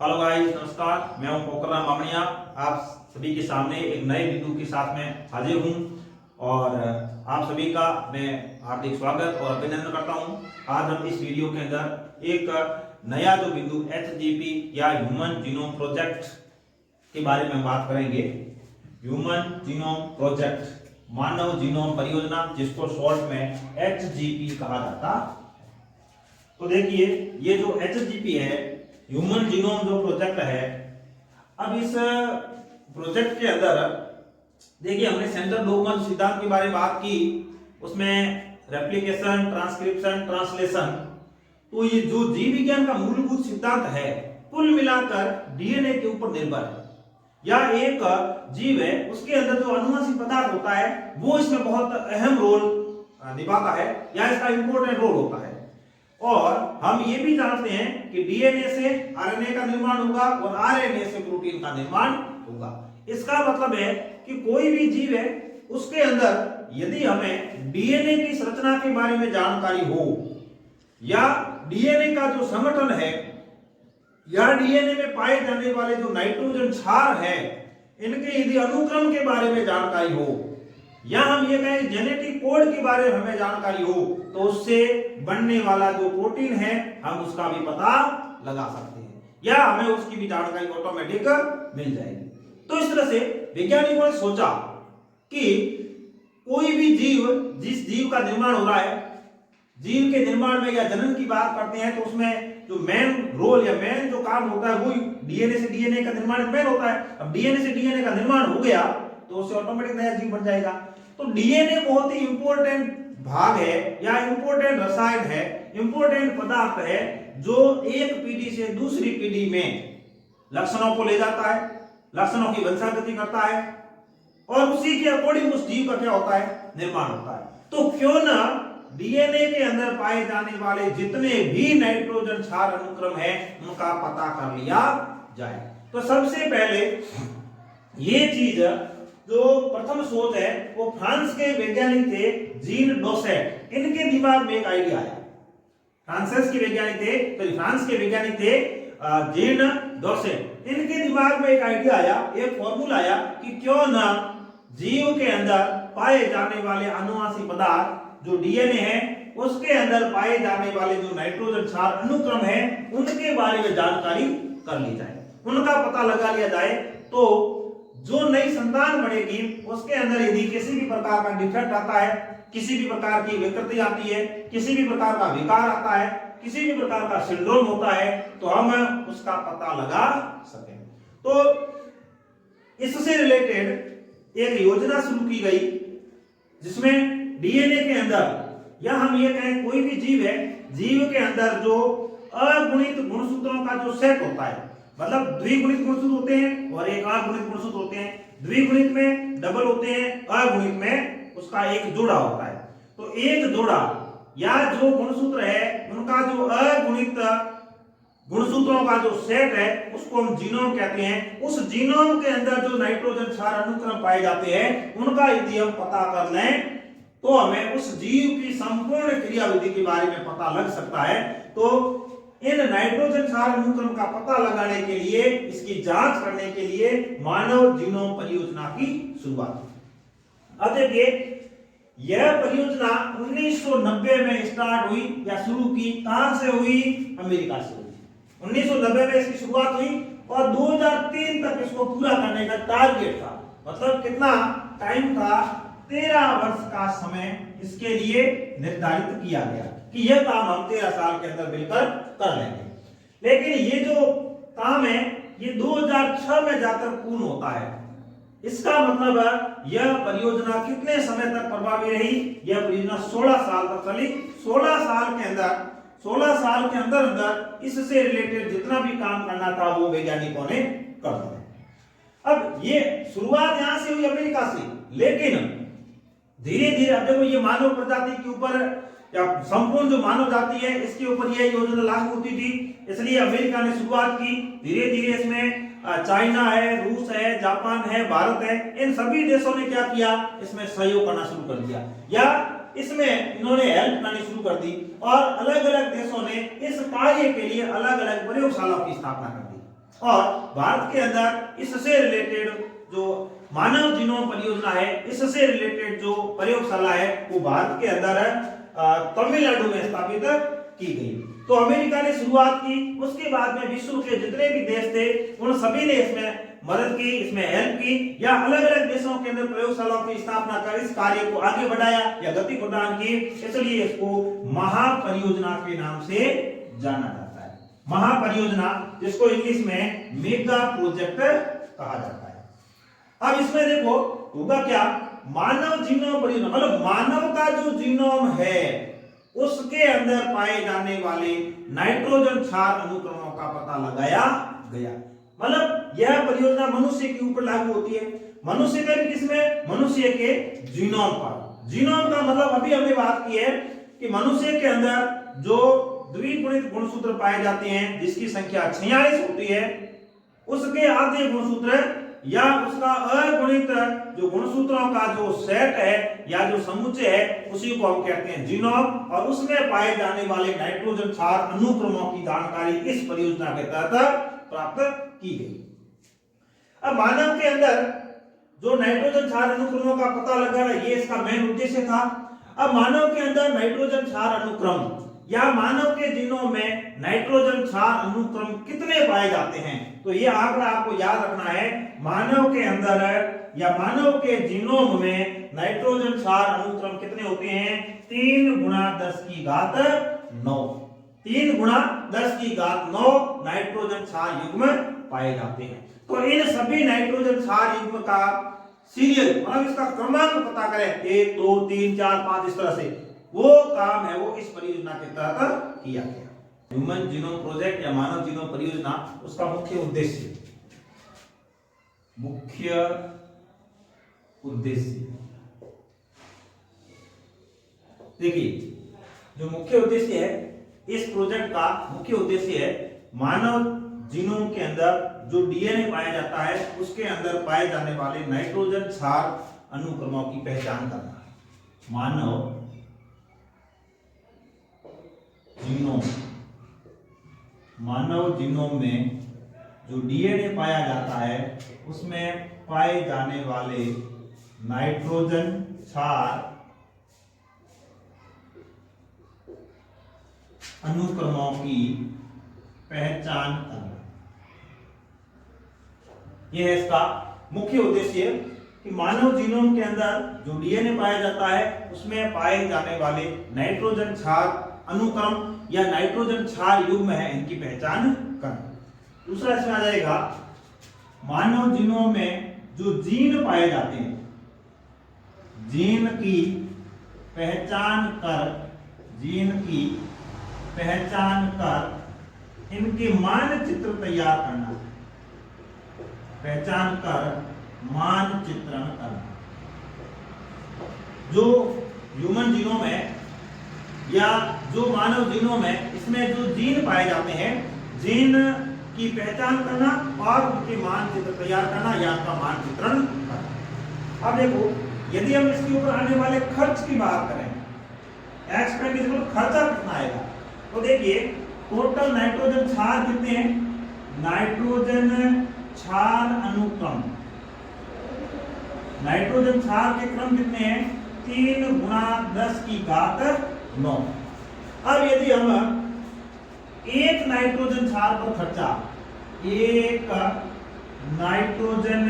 Hello guys, नमस्कार। मैं हूं पोखरराम बामणिया। आप सभी के सामने एक नए बिंदु के साथ में हाजिर हूं और आप सभी का मैं हार्दिक स्वागत और अभिनंदन करता हूं। आज हम इस वीडियो के अंदर एक नया जो बिंदु HGP या ह्यूमन जीनोम प्रोजेक्ट के बारे में बात करेंगे। ह्यूमन जीनोम प्रोजेक्ट, मानव जीनोम परियोजना, जिसको शॉर्ट में HGP कहा जाता है। तो देखिए, ये जो HGP है, ह्यूमन जीनोम जो प्रोजेक्ट है, अब इस प्रोजेक्ट के अंदर देखिए हमने सेंट्रल डॉगमा सिद्धांत के बारे में बात की, उसमें रेप्लिकेशन, ट्रांसक्रिप्शन, ट्रांसलेशन। तो ये जो जीव विज्ञान का मूलभूत सिद्धांत है, कुल मिलाकर डीएनए के ऊपर निर्भर है। या एक जीव है, उसके अंदर जो अनुवांशिक पदार्थ होता है वो इसमें बहुत अहम रोल निभाता है या इसका इंपॉर्टेंट रोल होता है। और हम ये भी जानते हैं कि डीएनए से आरएनए का निर्माण होगा और आरएनए से प्रोटीन का निर्माण होगा। इसका मतलब है कि कोई भी जीव है, उसके अंदर यदि हमें डीएनए की संरचना के बारे में जानकारी हो या डीएनए का जो संगठन है या डीएनए में पाए जाने वाले जो नाइट्रोजन क्षार है, इनके यदि अनुक्रम के बारे में जानकारी हो या हम ये कहें जेनेटिक कोड के बारे में हमें जानकारी हो, तो उससे बनने वाला जो प्रोटीन है हम उसका भी पता लगा सकते हैं या हमें उसकी भी जानकारी ऑटोमेटिक मिल जाएगी। तो इस तरह से वैज्ञानिकों ने सोचा कि कोई भी जीव, जिस जीव का निर्माण हो रहा है, जीव के निर्माण में या जनन की बात करते हैं, तो उसमें जो मेन रोल या मेन जो काम होता है वो डीएनए से डीएनए का निर्माण मेन होता है। अब डीएनए से डीएनए का निर्माण हो गया तो उससे ऑटोमेटिक नया जीव बन जाएगा। तो डीएनए बहुत ही इंपॉर्टेंट भाग है या इंपॉर्टेंट रसायन है, इंपॉर्टेंट पदार्थ है, जो एक पीढ़ी से दूसरी पीढ़ी में लक्षणों को ले जाता है, लक्षणों की वंशागति करता है और उसी के अकॉर्डिंग उस जीव का क्या होता है, निर्माण होता है। तो क्यों ना डीएनए के अंदर पाए जाने वाले जितने भी नाइट्रोजन क्षार अनुक्रम है उनका पता कर लिया जाए। तो सबसे पहले ये चीज जो प्रथम शोध है वो फ्रांस के वैज्ञानिक थे जीन डोसेट, इनके दिमाग में एक आइडिया आया। फ्रांस के वैज्ञानिक थे जीन डोसेट, इनके दिमाग में एक आइडिया आया, एक फॉर्मूला आया कि क्यों ना जीव के अंदर पाए जाने वाले अनुवांशिक पदार्थ जो डीएनए है, उसके अंदर पाए जाने वाले जो नाइट्रोजन क्षार अनुक्रम है, उनके बारे में जानकारी कर ली जाए, उनका पता लगा लिया जाए। तो जो नई संतान बढ़ेगी उसके अंदर यदि किसी भी प्रकार का डिफेक्ट आता है, किसी भी प्रकार की विकृति आती है, किसी भी प्रकार का विकार आता है, किसी भी प्रकार का सिंड्रोम होता है, तो हम उसका पता लगा सकें। तो इससे रिलेटेड एक योजना शुरू की गई जिसमें डीएनए के अंदर या हम ये कहें कोई भी जीव है, जीव के अंदर जो अगुणित गुणसूत्रों का जो सेट होता है, मतलब द्विगुणित गुणसूत्र होते हैं और एक अगुणित गुणसूत्र होते हैं। द्विगुणित में डबल होते हैं, अगुणित में उसका एक जोड़ा होता है। तो एक जोड़ा या जो गुणसूत्र है, उनका जो अगुणित गुणसूत्रों का जो सेट है उसको हम जीनोम कहते हैं। उस जीनोम के अंदर जो नाइट्रोजन क्षार अनुक्रम पाए जाते हैं, उनका यदि हम पता कर लें तो हमें उस जीव की संपूर्ण क्रियाविधि के बारे में पता लग सकता है। तो इन नाइट्रोजन क्षार अनुक्रम का पता लगाने के लिए, इसकी जांच करने के लिए मानव जीनोम परियोजना की शुरुआत हुई। अब देखिए, यह परियोजना 1990 में स्टार्ट हुई या शुरू की। कहां से हुई? अमेरिका से हुई। 1990 में इसकी शुरुआत हुई और 2003 तक इसको पूरा करने का टारगेट था। मतलब कितना टाइम था? 13 वर्ष का समय इसके लिए निर्धारित किया गया कि यह काम हम 13 साल के अंदर मिलकर कर लेंगे। लेकिन ये जो काम है ये 2006 में जाकर पूर्ण होता है। इसका मतलब यह परियोजना कितने समय तक प्रभावी रही? यह परियोजना 16 साल तक चली। 16 साल के अंदर इससे रिलेटेड जितना भी काम करना था वो वैज्ञानिकों ने कर दिया। अब ये शुरुआत यहां से हुई अमेरिका से, लेकिन धीरे धीरे अब देखो ये मानव प्रजाति के ऊपर या संपूर्ण जो मानव जाति है इसके ऊपर यह योजना लागू होती थी, इसलिए अमेरिका ने शुरुआत की। धीरे धीरे इसमें चाइना है, रूस है, जापान है, भारत है, इन सभी देशों ने क्या किया? इसमें सहयोग करना शुरू कर दिया या इसमें इन्होंने हेल्प करनी शुरू कर दी और अलग अलग देशों ने इस कार्य के लिए अलग अलग प्रयोगशालाओं की स्थापना कर दी और भारत के अंदर इससे रिलेटेड जो मानव जीनोम परियोजना है, इससे रिलेटेड जो प्रयोगशाला है वो भारत के अंदर तमिलनाडु में स्थापित की गई। तो अमेरिका ने शुरुआत की, उसके बाद में विश्व के जितने भी देश थे उन सभी ने इसमें मदद की, इसमें हेल्प की, या अलग अलग देशों के अंदर प्रयोगशालाओं की स्थापना कर इस कार्य को आगे बढ़ाया या गति प्रदान की। इसलिए इसको महापरियोजना के नाम से जाना जाता है। महापरियोजना, जिसको इंग्लिश में मेगा प्रोजेक्ट कहा जाता है। अब इसमें देखो होगा क्या, मानव जीनोम परियोजना मतलब मानव का जो जीनोम है उसके अंदर पाए जाने वाले नाइट्रोजन क्षार अनुक्रमों का पता लगाया गया। मतलब यह परियोजना मनुष्य के ऊपर लागू होती है। मनुष्य के किसमें? मनुष्य के जीनोम पर। जीनोम का मतलब अभी हमने बात की है कि मनुष्य के अंदर जो द्विगुणित गुणसूत्र पाए जाते हैं जिसकी संख्या 46 होती है, उसके आधे गुणसूत्र या उसका अगुणित जो गुणसूत्रों का जो सेट है या जो समुच्चय है उसी को हम कहते हैं जीनोम, और उसमें पाए जाने वाले नाइट्रोजन क्षार अनुक्रमों की जानकारी इस परियोजना के तहत प्राप्त की गई। अब मानव के अंदर जो नाइट्रोजन क्षार अनुक्रमों का पता लगाना ये इसका मेन उद्देश्य था। अब मानव के अंदर नाइट्रोजन क्षार अनुक्रम या मानव के जीनोम में नाइट्रोजन क्षार अनुक्रम कितने पाए जाते हैं, तो ये आंकड़ा आपको याद रखना है। मानव के अंदर या मानव के जीनोम में नाइट्रोजन क्षार अनुक्रम कितने होते हैं? 3 × 10⁹ 3 × 10⁹ नाइट्रोजन क्षार युग्म पाए जाते हैं। तो इन सभी नाइट्रोजन क्षार युग्म का सीरियल मतलब इसका क्रमांक पता करें, 1 2 3 4 5 इस तरह से, वो काम है वो इस परियोजना के तहत किया गया। ह्यूमन जीनोम प्रोजेक्ट या मानव जीनोम परियोजना, उसका मुख्य उद्देश्य देखिए, जो मुख्य उद्देश्य है इस प्रोजेक्ट का मुख्य उद्देश्य है मानव जीनोम के अंदर जो डीएनए पाया जाता है उसके अंदर पाए जाने वाले नाइट्रोजन क्षार अनुक्रमों की पहचान करना। मानव जीनोम में जो डीएनए पाया जाता है उसमें पाए जाने वाले नाइट्रोजन क्षार अनुक्रमों की पहचान करना, यह है इसका मुख्य उद्देश्य कि मानव जीनोम के अंदर जो डीएनए पाया जाता है उसमें पाए जाने वाले नाइट्रोजन क्षार अनुक्रम या नाइट्रोजन क्षार युग्म है इनकी पहचान करना। दूसरा इसमें आ जाएगा मानव जीनोम में जो जीन पाए जाते हैं, जीन की पहचान कर इनके मानचित्र तैयार करना, पहचान कर मानचित्रण करना। जो ह्यूमन जीनोम है या जो मानव जीनोम है इसमें जो जीन पाए जाते हैं, जीन की पहचान करना और उनके मानचित्र तैयार करना या उनका मानचित्रण करना। अब देखो, यदि हम इसके ऊपर आने वाले खर्च की बात करें, एक्सपेंडिचर खर्चा कितना आएगा, तो देखिए टोटल नाइट्रोजन क्षार कितने हैं? नाइट्रोजन क्षार अनुक्रम, नाइट्रोजन क्षार के क्रम कितने हैं? 3 × 10⁹ अब यदि हम एक नाइट्रोजन क्षार पर खर्चा, एक नाइट्रोजन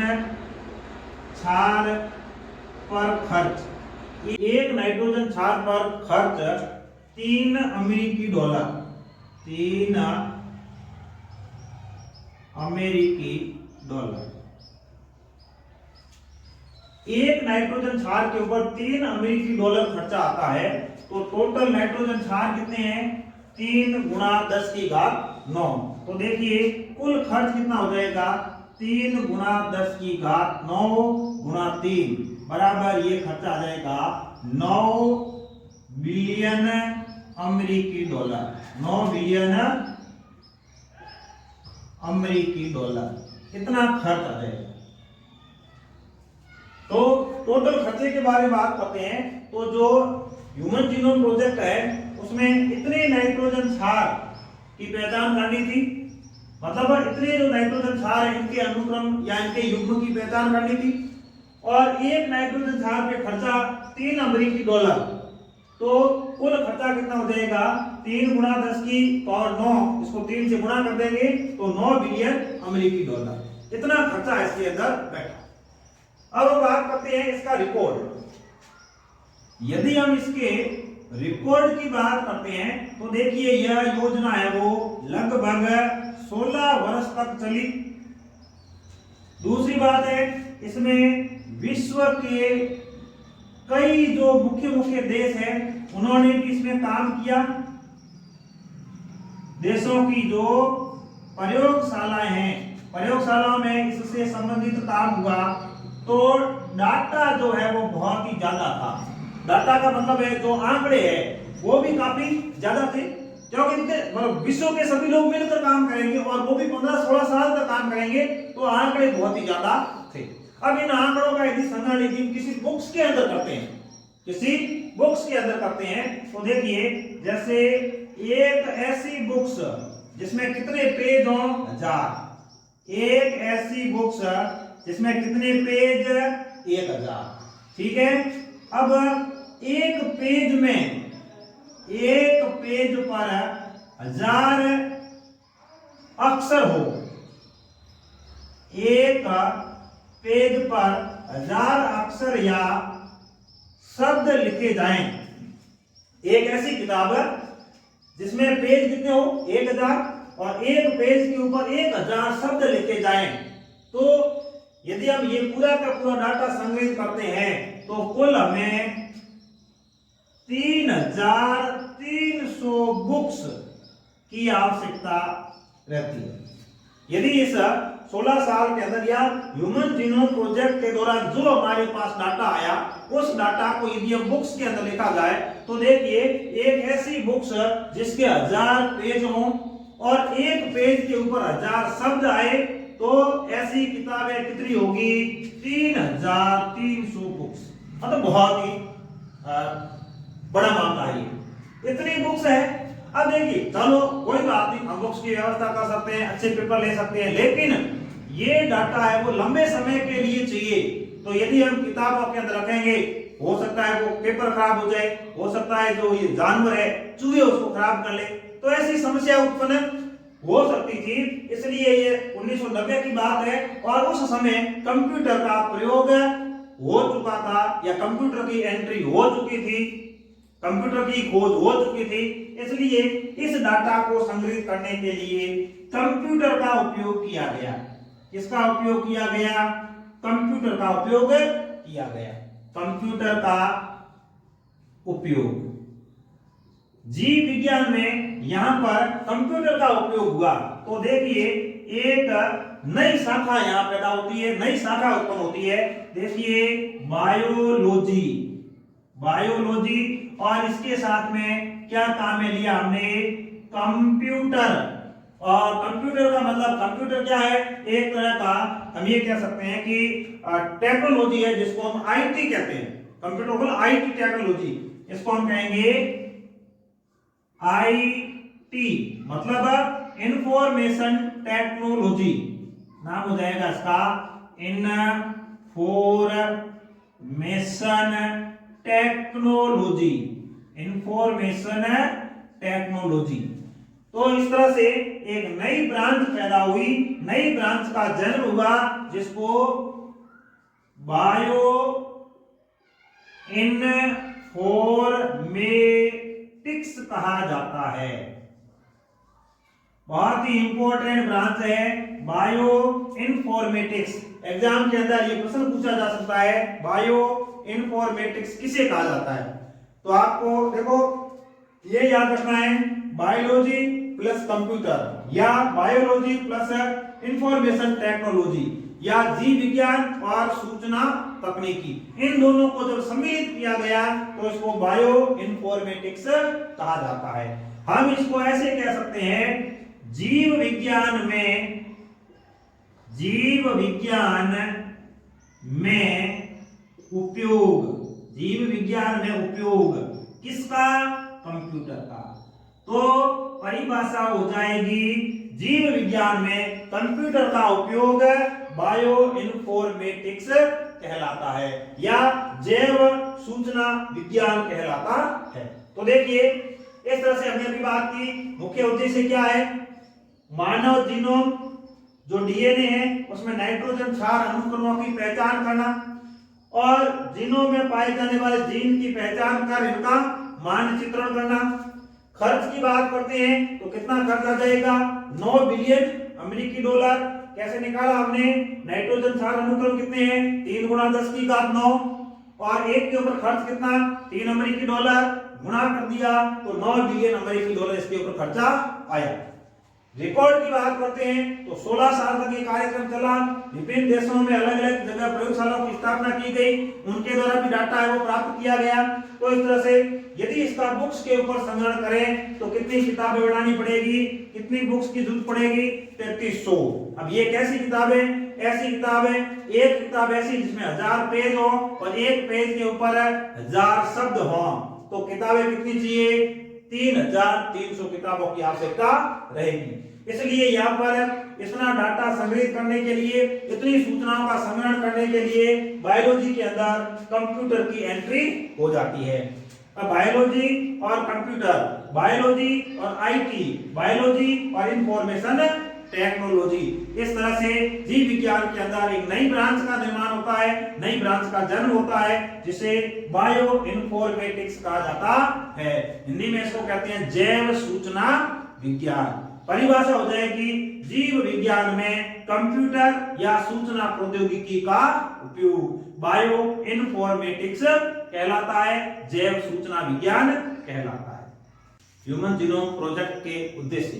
क्षार पर खर्च, एक नाइट्रोजन क्षार पर खर्च 3 अमेरिकी डॉलर, 3 अमेरिकी डॉलर। एक नाइट्रोजन क्षार के ऊपर 3 अमेरिकी डॉलर खर्चा आता है, तो टोटल नाइट्रोजन क्षार कितने हैं? 3 × 10⁹ तो देखिए कुल खर्च कितना हो जाएगा? 3 × 10⁹ × 3 बराबर ये खर्चा आ जाएगा 9 बिलियन अमेरिकी डॉलर, 9 बिलियन अमेरिकी डॉलर इतना खर्च आ जाएगा। तो टोटल खर्चे के बारे में बात करते हैं, तो जो ह्यूमन जीनोम प्रोजेक्ट है उसमें इतने नाइट्रोजन क्षार की पहचान करनी थी, मतलब इतने जो नाइट्रोजन क्षार है इनके अनुक्रम या इनके युग्म की पहचान करनी थी। और एक नाइट्रोजन क्षार पे खर्चा 3 अमेरिकी डॉलर, तो कुल खर्चा कितना हो जाएगा 3 गुणा 10 की पावर 9, इसको 3 से गुणा कर देंगे तो 9 बिलियन अमेरिकी डॉलर, इतना खर्चा इसके अंदर बैठा। अब हम बात करते हैं इसका रिकॉर्ड। यदि हम इसके रिकॉर्ड की बात करते हैं तो देखिए यह योजना है वो लगभग 16 वर्ष तक चली। दूसरी बात है इसमें विश्व के कई जो मुख्य मुख्य देश हैं उन्होंने भी इसमें काम किया। देशों की जो प्रयोगशालाएं हैं, प्रयोगशालाओं में इससे संबंधित काम हुआ तो डाटा जो है वो बहुत ही ज्यादा था। डाटा का मतलब है जो आंकड़े हैं वो भी काफी ज्यादा थे, क्योंकि मतलब विश्व के सभी लोग मिलकर काम करेंगे और वो भी 15-16 साल तक काम करेंगे तो आंकड़े बहुत ही ज्यादा थे। अब इन आंकड़ों का यदि संग्रहण यदि किसी बुक्स के अंदर करते हैं, किसी बुक्स के अंदर करते हैं तो देखिए जैसे एक ऐसी बुक्स जिसमें कितने पेज हो 1000, एक ऐसी बुक्स जिसमें कितने पेज 1000, ठीक है। अब एक पेज में, एक पेज पर 1000 अक्षर हो, एक पेज पर 1000 अक्षर या शब्द लिखे जाएं। एक ऐसी किताब है जिसमें पेज कितने हो 1000 और एक पेज के ऊपर 1000 शब्द लिखे जाएं, तो यदि हम ये पूरा का पूरा डाटा संग्रहित करते हैं तो कुल हमें 3300 बुक्स की आवश्यकता रहती है। यदि इस 16 साल के अंदर या ह्यूमन जीनोम प्रोजेक्ट के दौरान जो हमारे पास डाटा आया उस डाटा को यदि हम बुक्स के अंदर लिखा जाए तो देखिए एक ऐसी बुक्स जिसके 1000 पेज हो और एक पेज के ऊपर 1000 शब्द आए तो ऐसी किताबें कितनी होगी 3300 बुक्स, मतलब बहुत ही बड़ा मामला है ये, इतनी बुक्स है। अब देखिए चलो कोई बात नहीं, हम बुक्स की व्यवस्था कर सकते हैं, अच्छे पेपर ले सकते हैं, लेकिन ये डाटा है वो लंबे समय के लिए चाहिए। तो यदि हम किताबों के अंदर रखेंगे हो सकता है वो पेपर खराब हो जाए, हो सकता है जो ये जानवर है चूहे उसको खराब कर ले, तो ऐसी समस्या उत्पन्न हो सकती थी। इसलिए ये 1990 की बात है और उस समय कंप्यूटर का प्रयोग हो चुका था या कंप्यूटर की एंट्री हो चुकी थी, कंप्यूटर की खोज हो चुकी थी। इसलिए इस डाटा को संग्रहित करने के लिए कंप्यूटर का उपयोग किया गया। किसका उपयोग किया गया? कंप्यूटर का उपयोग किया गया। कंप्यूटर का उपयोग जीव विज्ञान में यहां पर कंप्यूटर का उपयोग हुआ तो देखिए एक नई शाखा यहां पैदा होती है, नई शाखा उत्पन्न होती है। देखिए बायोलॉजी, बायोलॉजी और इसके साथ में क्या काम में लिया हमने? कंप्यूटर। और कंप्यूटर का मतलब कंप्यूटर क्या है? एक तरह का हम ये कह सकते हैं कि टेक्नोलॉजी है जिसको हम आईटी कहते हैं। कंप्यूटर को आईटी टेक्नोलॉजी, इसको हम कहेंगे आईटी, मतलब इंफॉर्मेशन टेक्नोलॉजी नाम हो जाएगा इसका, इंफॉर्मेशन टेक्नोलॉजी, इंफॉर्मेशन टेक्नोलॉजी। तो इस तरह से एक नई ब्रांच पैदा हुई, नई ब्रांच का जन्म हुआ जिसको बायो इन्फॉर्मेटिक्स कहा जाता है। बहुत ही इंपॉर्टेंट ब्रांच है बायो इन्फॉर्मेटिक्स। एग्जाम के अंदर ये प्रश्न पूछा जा सकता है बायो इन्फॉर्मेटिक्स किसे कहा जाता है। तो आपको देखो ये याद रखना है, बायोलॉजी प्लस कंप्यूटर या बायोलॉजी प्लस इंफॉर्मेशन टेक्नोलॉजी या जीव विज्ञान और सूचना तकनीकी, इन दोनों को जब सम्मिलित किया गया तो इसको बायो इन्फॉर्मेटिक्स कहा जाता है। हम इसको ऐसे कह सकते हैं जीव विज्ञान में, जीव विज्ञान में उपयोग, जीव विज्ञान में उपयोग किसका? कंप्यूटर का। तो परिभाषा हो जाएगी जीव विज्ञान में कंप्यूटर का उपयोग बायो इन्फॉर्मेटिक्स कहलाता है या जैव सूचना विज्ञान कहलाता है। तो देखिए इस तरह से हमने अभी बात की, मुख्य उद्देश्य क्या है, मानव जीनोम जो डीएनए है उसमें नाइट्रोजन क्षार अनुक्रमों की पहचान करना और जीनोम में पाए जाने वाले जीन की पहचान कर इनका मानचित्रण करना। खर्च की बात करते हैं तो कितना खर्च आ जाएगा, 9 बिलियन अमेरिकी डॉलर। कैसे निकाला हमने, नाइट्रोजन क्षार अनुक्रम कितने हैं, 3 × 10⁹ और एक के ऊपर खर्च कितना, 3 अमेरिकी डॉलर, गुणा कर दिया तो 9 बिलियन अमेरिकी डॉलर इसके ऊपर खर्चा आया। रिकॉर्ड की बात करते हैं तो 16 साल तक ये कार्यक्रम चला, विभिन्न देशों में अलग अलग जगह प्रयोगशालाओं की स्थापना की गई, उनके द्वारा भी डाटा है वो प्राप्त किया गया। तो इस तरह से यदि इसका बुक्स के ऊपर संग्रहण करें तो कितनी किताबें बनानी पड़ेगी, कितनी बुक्स की जरूरत पड़ेगी, 3300। अब ये कैसी किताबें, ऐसी किताबें, एक किताब ऐसी जिसमें 1000 पेज हो और एक पेज के ऊपर 1000 शब्द हो, तो किताबें कितनी चाहिए, 3300 किताबों की आवश्यकता रहेगी। इसलिए यहाँ पर इतना डाटा संग्रहित करने के लिए, इतनी सूचनाओं का संग्रहण करने के लिए बायोलॉजी के अंदर कंप्यूटर की एंट्री हो जाती है। अब बायोलॉजी और कंप्यूटर, बायोलॉजी और आईटी, बायोलॉजी और इंफॉर्मेशन टेक्नोलॉजी, इस तरह से जीव विज्ञान के अंदर एक नई ब्रांच का निर्माण होता है, नई ब्रांच का जन्म होता है जिसे बायो इन्फॉर्मेटिक्स कहा जाता है। हिंदी में इसको कहते हैं जैव सूचना विज्ञान। परिभाषा हो जाएगी, जीव विज्ञान में कंप्यूटर या सूचना प्रौद्योगिकी का उपयोग बायो इन्फॉर्मेटिक्स कहलाता है, जैव सूचना विज्ञान कहलाता है। ह्यूमन जीनोम प्रोजेक्ट के उद्देश्य,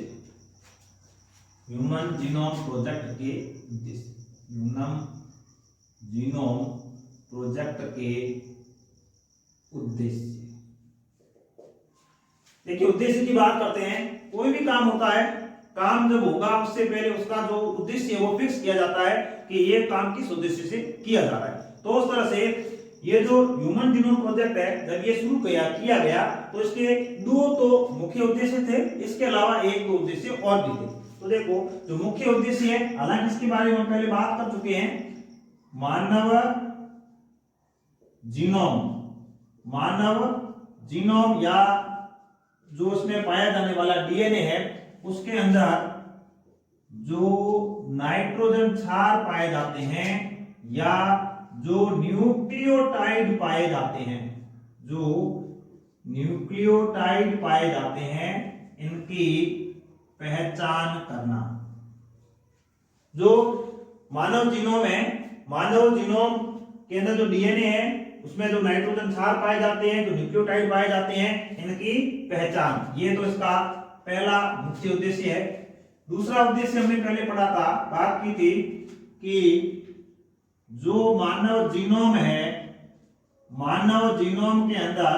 ह्यूमन जीनोम प्रोजेक्ट के उद्देश्य, ह्यूमन जीनोम प्रोजेक्ट के उद्देश्य। देखिए उद्देश्य की बात करते हैं, कोई भी काम होता है, काम जब होगा उससे पहले उसका जो उद्देश्य है वो फिक्स किया जाता है कि ये काम किस उद्देश्य से किया जा रहा है। तो उस तरह से ये जो ह्यूमन जीनोम प्रोजेक्ट है जब ये शुरू किया गया तो इसके 2 तो मुख्य उद्देश्य थे, इसके अलावा 1-2 उद्देश्य और भी थे। तो देखो जो मुख्य उद्देश्य है, हालांकि इसके बारे में हम पहले बात कर चुके हैं, मानव जीनोम या जो उसमें पाया जाने वाला डीएनए है उसके अंदर जो नाइट्रोजन क्षार पाए जाते हैं या जो न्यूक्लियोटाइड पाए जाते हैं, जो न्यूक्लियोटाइड पाए जाते हैं, इनकी पहचान करना। जो मानव जीनोम है, मानव जीनोम के अंदर जो डीएनए है उसमें जो नाइट्रोजन क्षार पाए जाते हैं, जो न्यूक्लियोटाइड पाए जाते हैं, इनकी पहचान, ये तो इसका पहला मुख्य उद्देश्य है। दूसरा उद्देश्य हमने पहले पढ़ा था, बात की थी कि जो मानव जीनोम है, मानव जीनोम के अंदर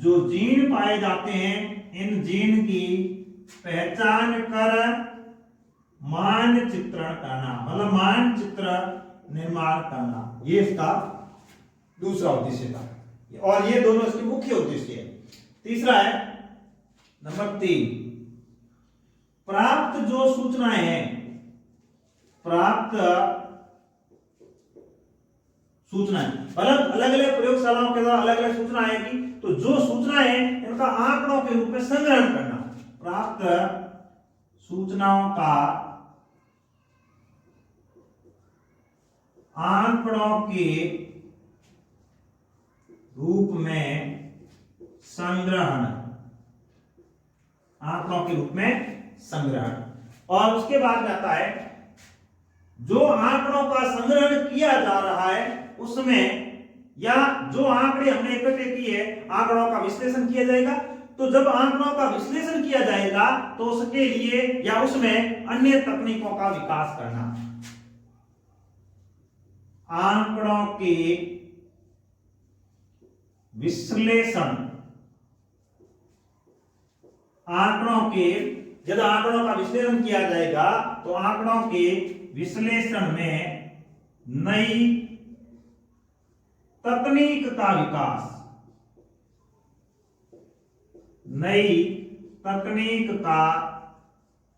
जो जीन पाए जाते हैं, इन जीन की पहचान कर मानचित्रण करना, मतलब मानचित्र निर्माण करना, ये इसका दूसरा उद्देश्य था और ये दोनों इसके मुख्य उद्देश्य है। तीसरा है नंबर 3, प्राप्त जो सूचनाएं हैं, प्राप्त सूचनाएं, अलग अलग प्रयोगशालाओं के द्वारा अलग अलग सूचना आएगी, तो जो सूचनाएं हैं इनका आंकड़ों के रूप में संग्रहण करना, प्राप्त सूचनाओं का आंकड़ों के रूप में संग्रहण, आंकड़ों के रूप में संग्रहण। और उसके बाद आता है जो आंकड़ों का संग्रहण किया जा रहा है उसमें, या जो आंकड़े हमने इकट्ठे किए आंकड़ों का विश्लेषण किया जाएगा। तो जब आंकड़ों का विश्लेषण किया जाएगा तो उसके लिए या उसमें अन्य तकनीकों का विकास करना, आंकड़ों के विश्लेषण, आंकड़ों के, जब आंकड़ों का विश्लेषण किया जाएगा तो आंकड़ों के विश्लेषण में नई तकनीक का विकास, नई तकनीक का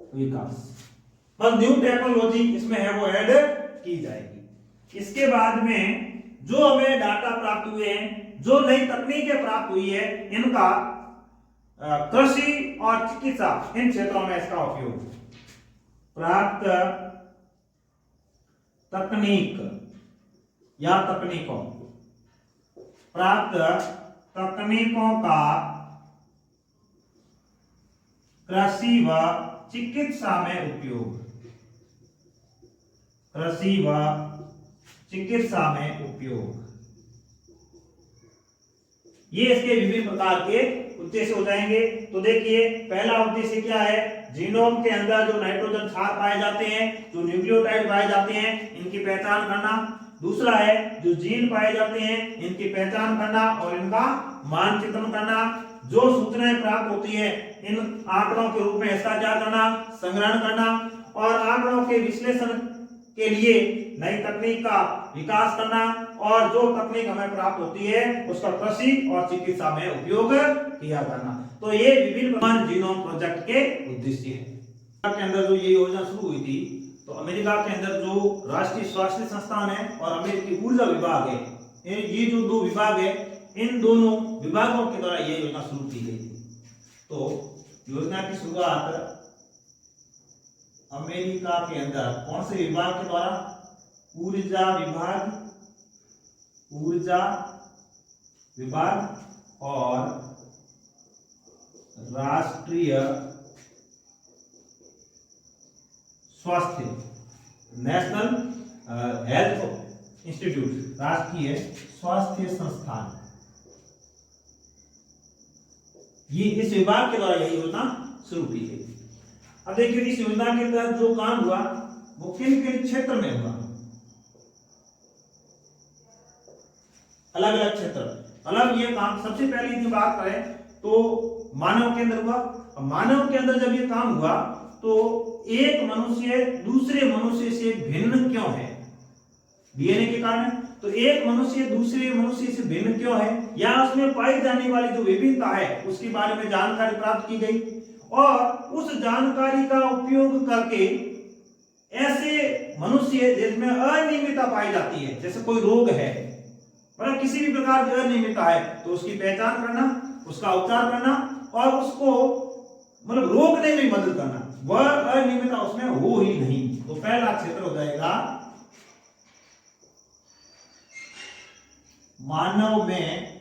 विकास। और न्यू टेक्नोलॉजी इसमें है वो ऐड की जाएगी। इसके बाद में जो हमें डाटा प्राप्त हुए हैं, जो नई तकनीकें प्राप्त हुई है, इनका कृषि और चिकित्सा इन क्षेत्रों में इसका उपयोग, प्राप्त तकनीक या तकनीकों, प्राप्त तकनीकों का कृषि व चिकित्सा में उपयोग, कृषि व चिकित्सा में उपयोग। ये इसके विभिन्न प्रकार के उद्देश्य हो जाएंगे। तो देखिए, पहला उद्देश्य क्या है, जीनोम के अंदर जो नाइट्रोजन क्षार पाए जाते हैं, जो न्यूक्लियोटाइड पाए जाते हैं, इनकी पहचान करना। दूसरा है जो जीन पाए जाते हैं, इनकी पहचान करना और इनका मानचित्रण करना। जो सूचनाएं प्राप्त होती है, इन आंकड़ों के रूप में इसका क्या करना, संग्रहण करना और आंकड़ों के विश्लेषण के लिए नई तकनीक का विकास करना और जो तकनीक हमें प्राप्त होती है उसका कृषि और चिकित्सा में उपयोग किया जाना। तो ये विभिन्न जीनोम प्रोजेक्ट के उद्देश्य हैं। के अंदर जो ये योजना शुरू हुई थी, तो अमेरिका के अंदर जो राष्ट्रीय स्वास्थ्य संस्थान है और अमेरिकी ऊर्जा विभाग है, ये जो दो विभाग है, इन दोनों विभागों के द्वारा ये योजना शुरू की गई थी। तो योजना की शुरुआत अमेरिका के अंदर कौन से विभाग के द्वारा, ऊर्जा विभाग, ऊर्जा विभाग और राष्ट्रीय स्वास्थ्य, नेशनल हेल्थ इंस्टीट्यूट, राष्ट्रीय स्वास्थ्य संस्थान, ये इस विभाग के द्वारा यह योजना शुरू की गई। अब देखिए, इस योजना के तहत जो काम हुआ वो किन किन क्षेत्र में हुआ, अलग अलग क्षेत्र, अलग ये काम। सबसे पहले की बात करें तो मानव के अंदर हुआ। मानव के अंदर जब ये काम हुआ तो एक मनुष्य दूसरे मनुष्य से भिन्न क्यों है, डीएनए के कारण। तो एक मनुष्य दूसरे मनुष्य से भिन्न क्यों है, या उसमें पाई जाने वाली जो विभिन्नता है उसके बारे में जानकारी प्राप्त की गई और उस जानकारी का उपयोग करके ऐसे मनुष्य जिसमें अनियमितता पाई जाती है, जैसे कोई रोग है, मतलब किसी भी प्रकार की अनियमितता है, तो उसकी पहचान करना, उसका उपचार करना और उसको मतलब रोकने में मदद करना, वह अनियमितता उसमें हो ही नहीं। तो पहला क्षेत्र हो जाएगा मानव में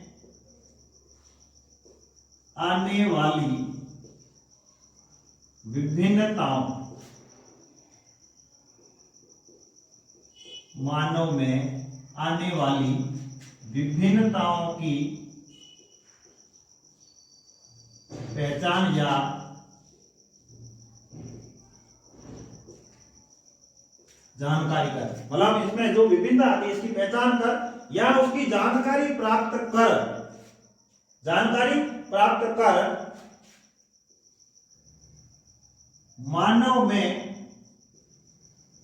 आने वाली विभिन्नताओं, मानव में आने वाली विभिन्नताओं की पहचान या जानकारी कर, मतलब इसमें जो विभिन्नता आती है इसकी पहचान कर या उसकी जानकारी प्राप्त कर, जानकारी प्राप्त कर मानव में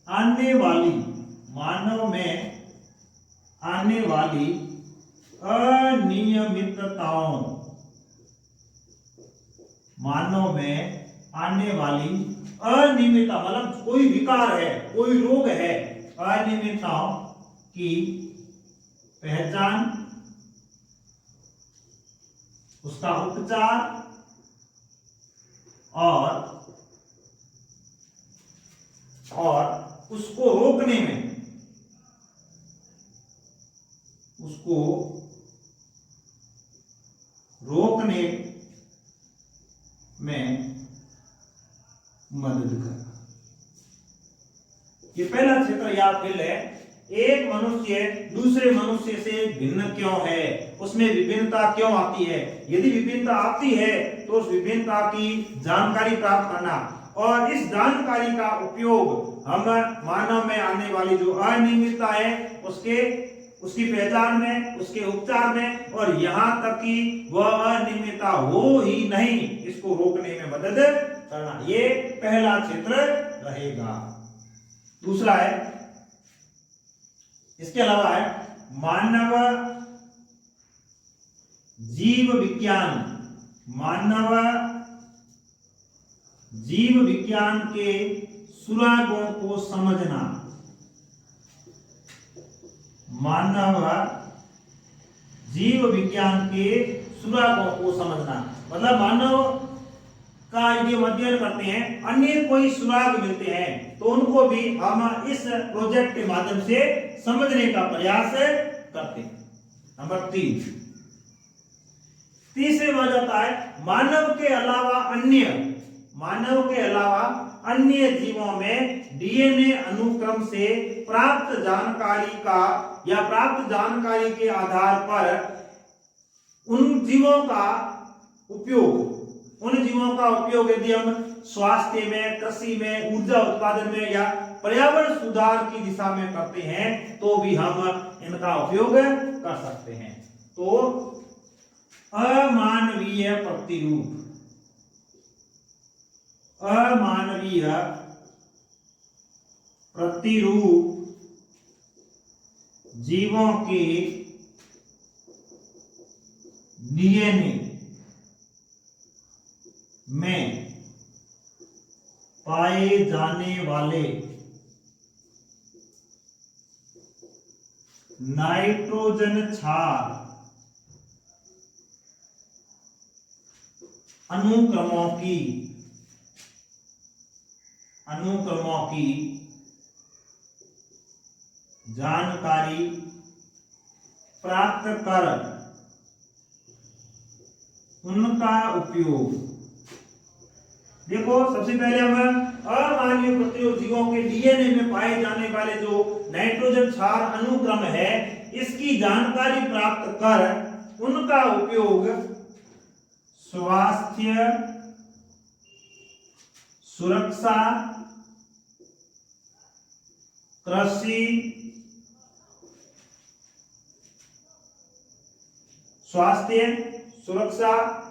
आने वाली, मानव में आने वाली अनियमितताओं, मानव में आने वाली अनियमितता, मतलब कोई विकार है, कोई रोग है, अनियमितताओं की पहचान, उसका उपचार और उसको रोकने में, उसको रोकने में मदद करना। ये पहला क्षेत्र या फील्ड है। एक मनुष्य दूसरे मनुष्य से भिन्न क्यों है, उसमें विभिन्नता क्यों आती है, यदि विभिन्नता आती है तो उस विभिन्नता की जानकारी प्राप्त करना और इस जानकारी का उपयोग हम मानव में आने वाली जो अनियमितता है उसकी पहचान में, उसके उपचार में और यहां तक कि वह अनियमितता हो ही नहीं इसको रोकने में मदद करना, ये पहला क्षेत्र रहेगा। दूसरा है, इसके अलावा है मानव जीव विज्ञान, मानव जीव विज्ञान के सुरागों को समझना, मानव जीव विज्ञान के सुरागों को समझना, मतलब मानव का यदि हम अध्ययन करते हैं, अन्य कोई सुराग मिलते हैं तो उनको भी हम इस प्रोजेक्ट के माध्यम से समझने का प्रयास करते हैं। नंबर 3, तीसरे में जाता है मानव के अलावा अन्य जीवों में डीएनए अनुक्रम से प्राप्त जानकारी के आधार पर उन जीवों का उपयोग यदि हम स्वास्थ्य में, कृषि में, ऊर्जा उत्पादन में या पर्यावरण सुधार की दिशा में करते हैं तो भी हम इनका उपयोग कर सकते हैं। तो अमानवीय प्रतिरूप जीवों के डीएनए में पाए जाने वाले नाइट्रोजन क्षार अनुक्रमों की जानकारी प्राप्त कर उनका उपयोग, देखो सबसे पहले हम अमानवीय प्रतिरूप जीवों के डीएनए में पाए जाने वाले जो नाइट्रोजन क्षार अनुक्रम है, इसकी जानकारी प्राप्त कर उनका उपयोग स्वास्थ्य, सुरक्षा,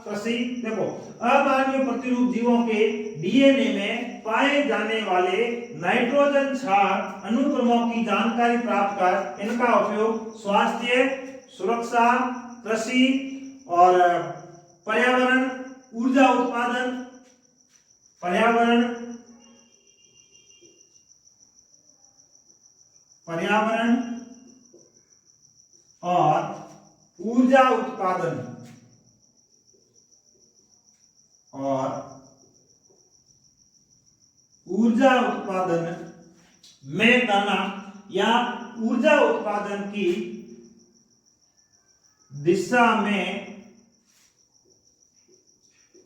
कृषि, देखो अमानवीय प्रतिरूप जीवों के डीएनए में पाए जाने वाले नाइट्रोजन क्षार अनुक्रमों की जानकारी प्राप्त कर इनका उपयोग स्वास्थ्य, सुरक्षा, कृषि और पर्यावरण, ऊर्जा उत्पादन, पर्यावरण और ऊर्जा उत्पादन में करना या ऊर्जा उत्पादन की दिशा में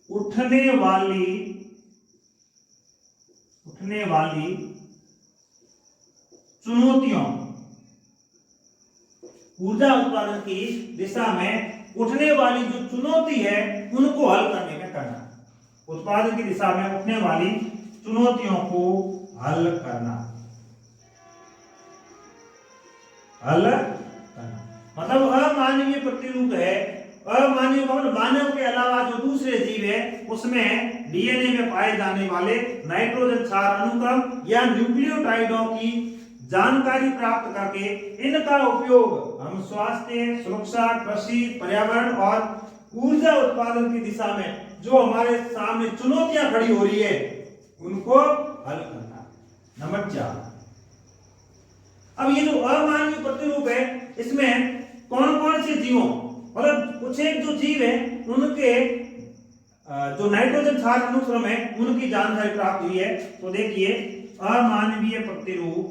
उठने वाली चुनौतियों, ऊर्जा उत्पादन की दिशा में उठने वाली जो चुनौती है उनको हल करने में करना, उत्पादन की दिशा में उठने वाली चुनौतियों को हल करना। मतलब अमानवीय प्रतिरूप है, अमानवीय मतलब मानव के अलावा जो दूसरे जीव है उसमें डीएनए में पाए जाने वाले नाइट्रोजन क्षार अनुक्रम या न्यूक्लियोटाइडों की जानकारी प्राप्त करके इनका उपयोग हम स्वास्थ्य, सुरक्षा, कृषि, पर्यावरण और ऊर्जा उत्पादन की दिशा में जो हमारे सामने चुनौतियां खड़ी हो रही है उनको हल करना। नंबर 4, अब ये जो अमानवीय प्रतिरूप है इसमें कौन कौन से जीवों, मतलब कुछ एक जो जीव है उनके जो नाइट्रोजन क्षार अनुक्रम है उनकी जानकारी प्राप्त हुई है। तो देखिए अमानवीय प्रतिरूप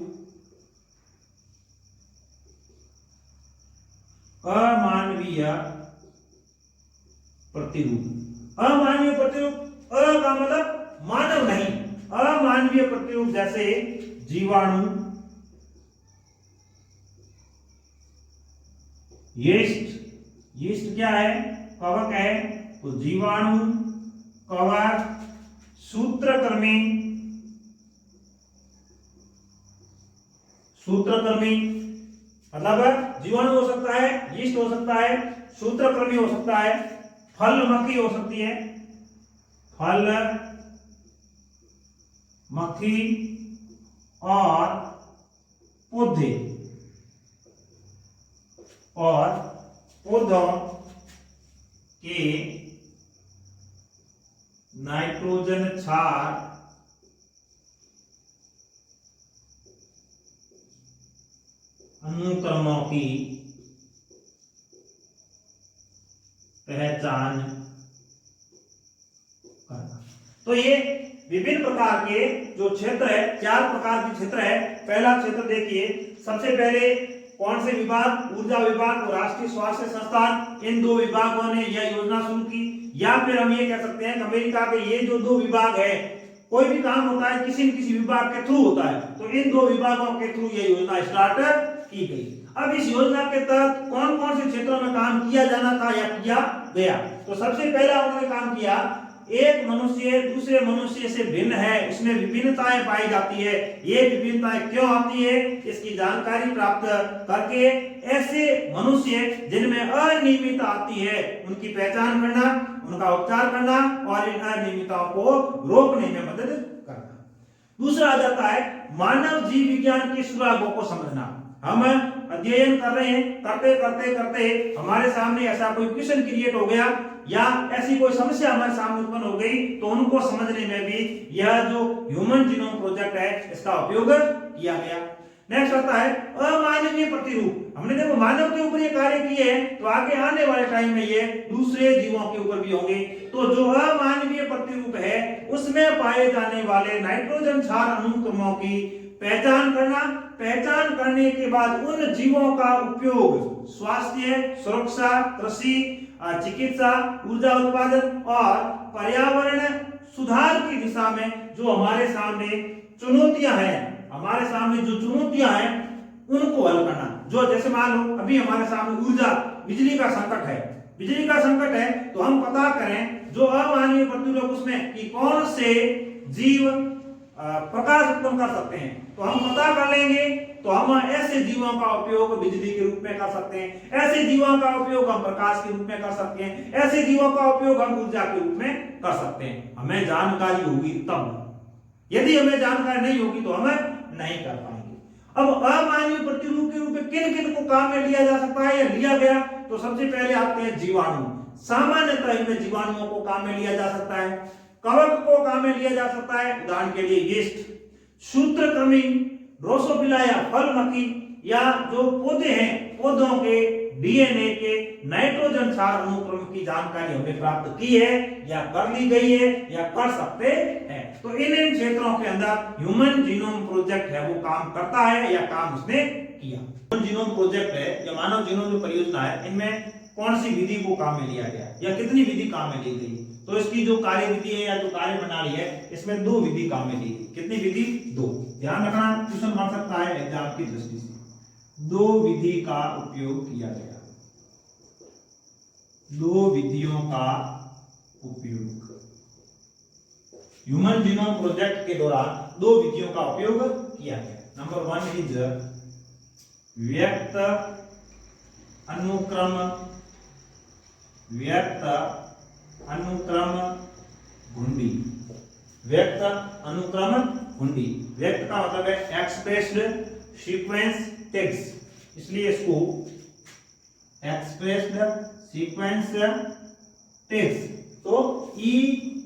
अ का मतलब मानव नहीं, अमानवीय प्रतिरूप जैसे जीवाणु, यीस्ट क्या है, कवक है, तो जीवाणु, कवक, सूत्रकृमि मतलब जीवाणु हो सकता है, यीस्ट हो सकता है, सूत्रकृमि हो सकता है, फल मक्खी हो सकती है, फल मक्खी और पौधों के नाइट्रोजन क्षार अनुक्रमों की पहचान करना। तो ये विभिन्न प्रकार के जो क्षेत्र है, 4 प्रकार के क्षेत्र है। पहला क्षेत्र देखिए, सबसे पहले कौन से विभाग, ऊर्जा विभाग और राष्ट्रीय स्वास्थ्य संस्थान, इन 2 विभागों ने यह योजना शुरू की। या फिर हम ये कह सकते हैं अमेरिका के ये जो 2 विभाग है, कोई भी काम होता है किसी न किसी विभाग के थ्रू होता है, तो इन 2 विभागों के थ्रू यह योजना स्टार्ट की गई। अब इस योजना के तहत कौन कौन से क्षेत्रों में काम किया जाना था या किया गया? तो सबसे पहला उन्होंने काम किया, एक मनुष्य दूसरे मनुष्य से भिन्न है, इसमें विभिन्नताएं पाई जाती है। ये विभिन्नताएं क्यों आती है, इसकी जानकारी प्राप्त करके ऐसे मनुष्य जिनमें अनियमितता आती है उनकी पहचान करना, उनका उपचार करना और इन अनियमितताओं को रोकने में मदद करना। दूसरा आ जाता है मानव जीव विज्ञान की सुरागों को समझना। हम अध्ययन कर रहे हैं, करते करते करते हमारे सामने ऐसा कोई क्वेश्चन क्रिएट हो गया या ऐसी कोई समस्या हमारे सामने उत्पन्न हो गई, तो उनको समझने में भी यह जो ह्यूमन जीनोम प्रोजेक्ट है इसका उपयोग किया गया। नेक्स्ट आता है अमानवीय प्रतिरूप। हमने देखो मानव के ऊपर ये कार्य किए हैं, तो आगे आने वाले टाइम में ये दूसरे जीवों के ऊपर भी होंगे। तो जो अमानवीय प्रतिरूप है उसमें पाए जाने वाले नाइट्रोजन क्षार अनुक्रमों की पहचान करना, पहचान करने के बाद उन जीवों का उपयोग स्वास्थ्य, सुरक्षा, कृषि, चिकित्सा, ऊर्जा उत्पादन और पर्यावरण सुधार की दिशा में जो हमारे सामने चुनौतियां हैं, हमारे सामने जो चुनौतियां हैं उनको हल करना। जो जैसे मान लो अभी हमारे सामने ऊर्जा, बिजली का संकट है, बिजली का संकट है, तो हम पता करें जो अमानवीय प्रतिरूप उसमें कि कौन से जीव प्रकाश उत्पन्न कर सकते हैं, तो हम पता कर लेंगे। तो हम ऐसे जीवों का उपयोग बिजली के रूप में कर सकते हैं, ऐसे जीवों का उपयोग हम प्रकाश के रूप में कर सकते हैं, ऐसे जीवों का उपयोग हम ऊर्जा के रूप में कर सकते हैं। हमें जानकारी होगी तब, यदि हमें जानकारी नहीं होगी तो हम नहीं कर पाएंगे। अब अमानवीय प्रतिरूप के रूप में किन किन को काम में लिया जा सकता है या लिया गया, तो सबसे पहले आते हैं जीवाणु। सामान्यतः इनमें जीवाणुओं को काम में लिया जा सकता है, कवक को काम में लिया जा सकता है, उदाहरण के लिए यीस्ट, सूत्रकृमि, ड्रोसोफिला या फल मक्खी, या जो पौधे हैं पौधों के डीएनए के नाइट्रोजन क्षार अनुक्रम की जानकारी हमने प्राप्त की है या कर ली गई है या कर सकते हैं। तो इन क्षेत्रों के अंदर ह्यूमन जीनोम प्रोजेक्ट है वो काम करता है या काम उसने किया। ह्यूमन जीनोम प्रोजेक्ट है या मानव जीनोम जो परियोजना है, इनमें कौन सी विधि को काम में लिया गया या कितनी विधि काम में ली गई? तो इसकी जो कार्य विधि है या जो कार्य प्रणाली है इसमें 2 विधि काम में ली गई। कितनी विधि? 2। ध्यान रखना, क्वेश्चन बन सकता है एग्जाम की दृष्टि से। 2 विधि का उपयोग किया गया, 2 विधियों का उपयोग ह्यूमन जीनोम प्रोजेक्ट के दौरान 2 विधियों का उपयोग किया गया। नंबर 1 इज व्यक्त अनुक्रम, व्यक्त अनुक्रम घुंडी। व्यक्त अनुक्रम घुंडी, व्यक्त का मतलब है एक्सप्रेस्ड सीक्वेंस टैग्स, इसलिए इसको एक्सप्रेस्ड सीक्वेंस टैग्स। तो ESTS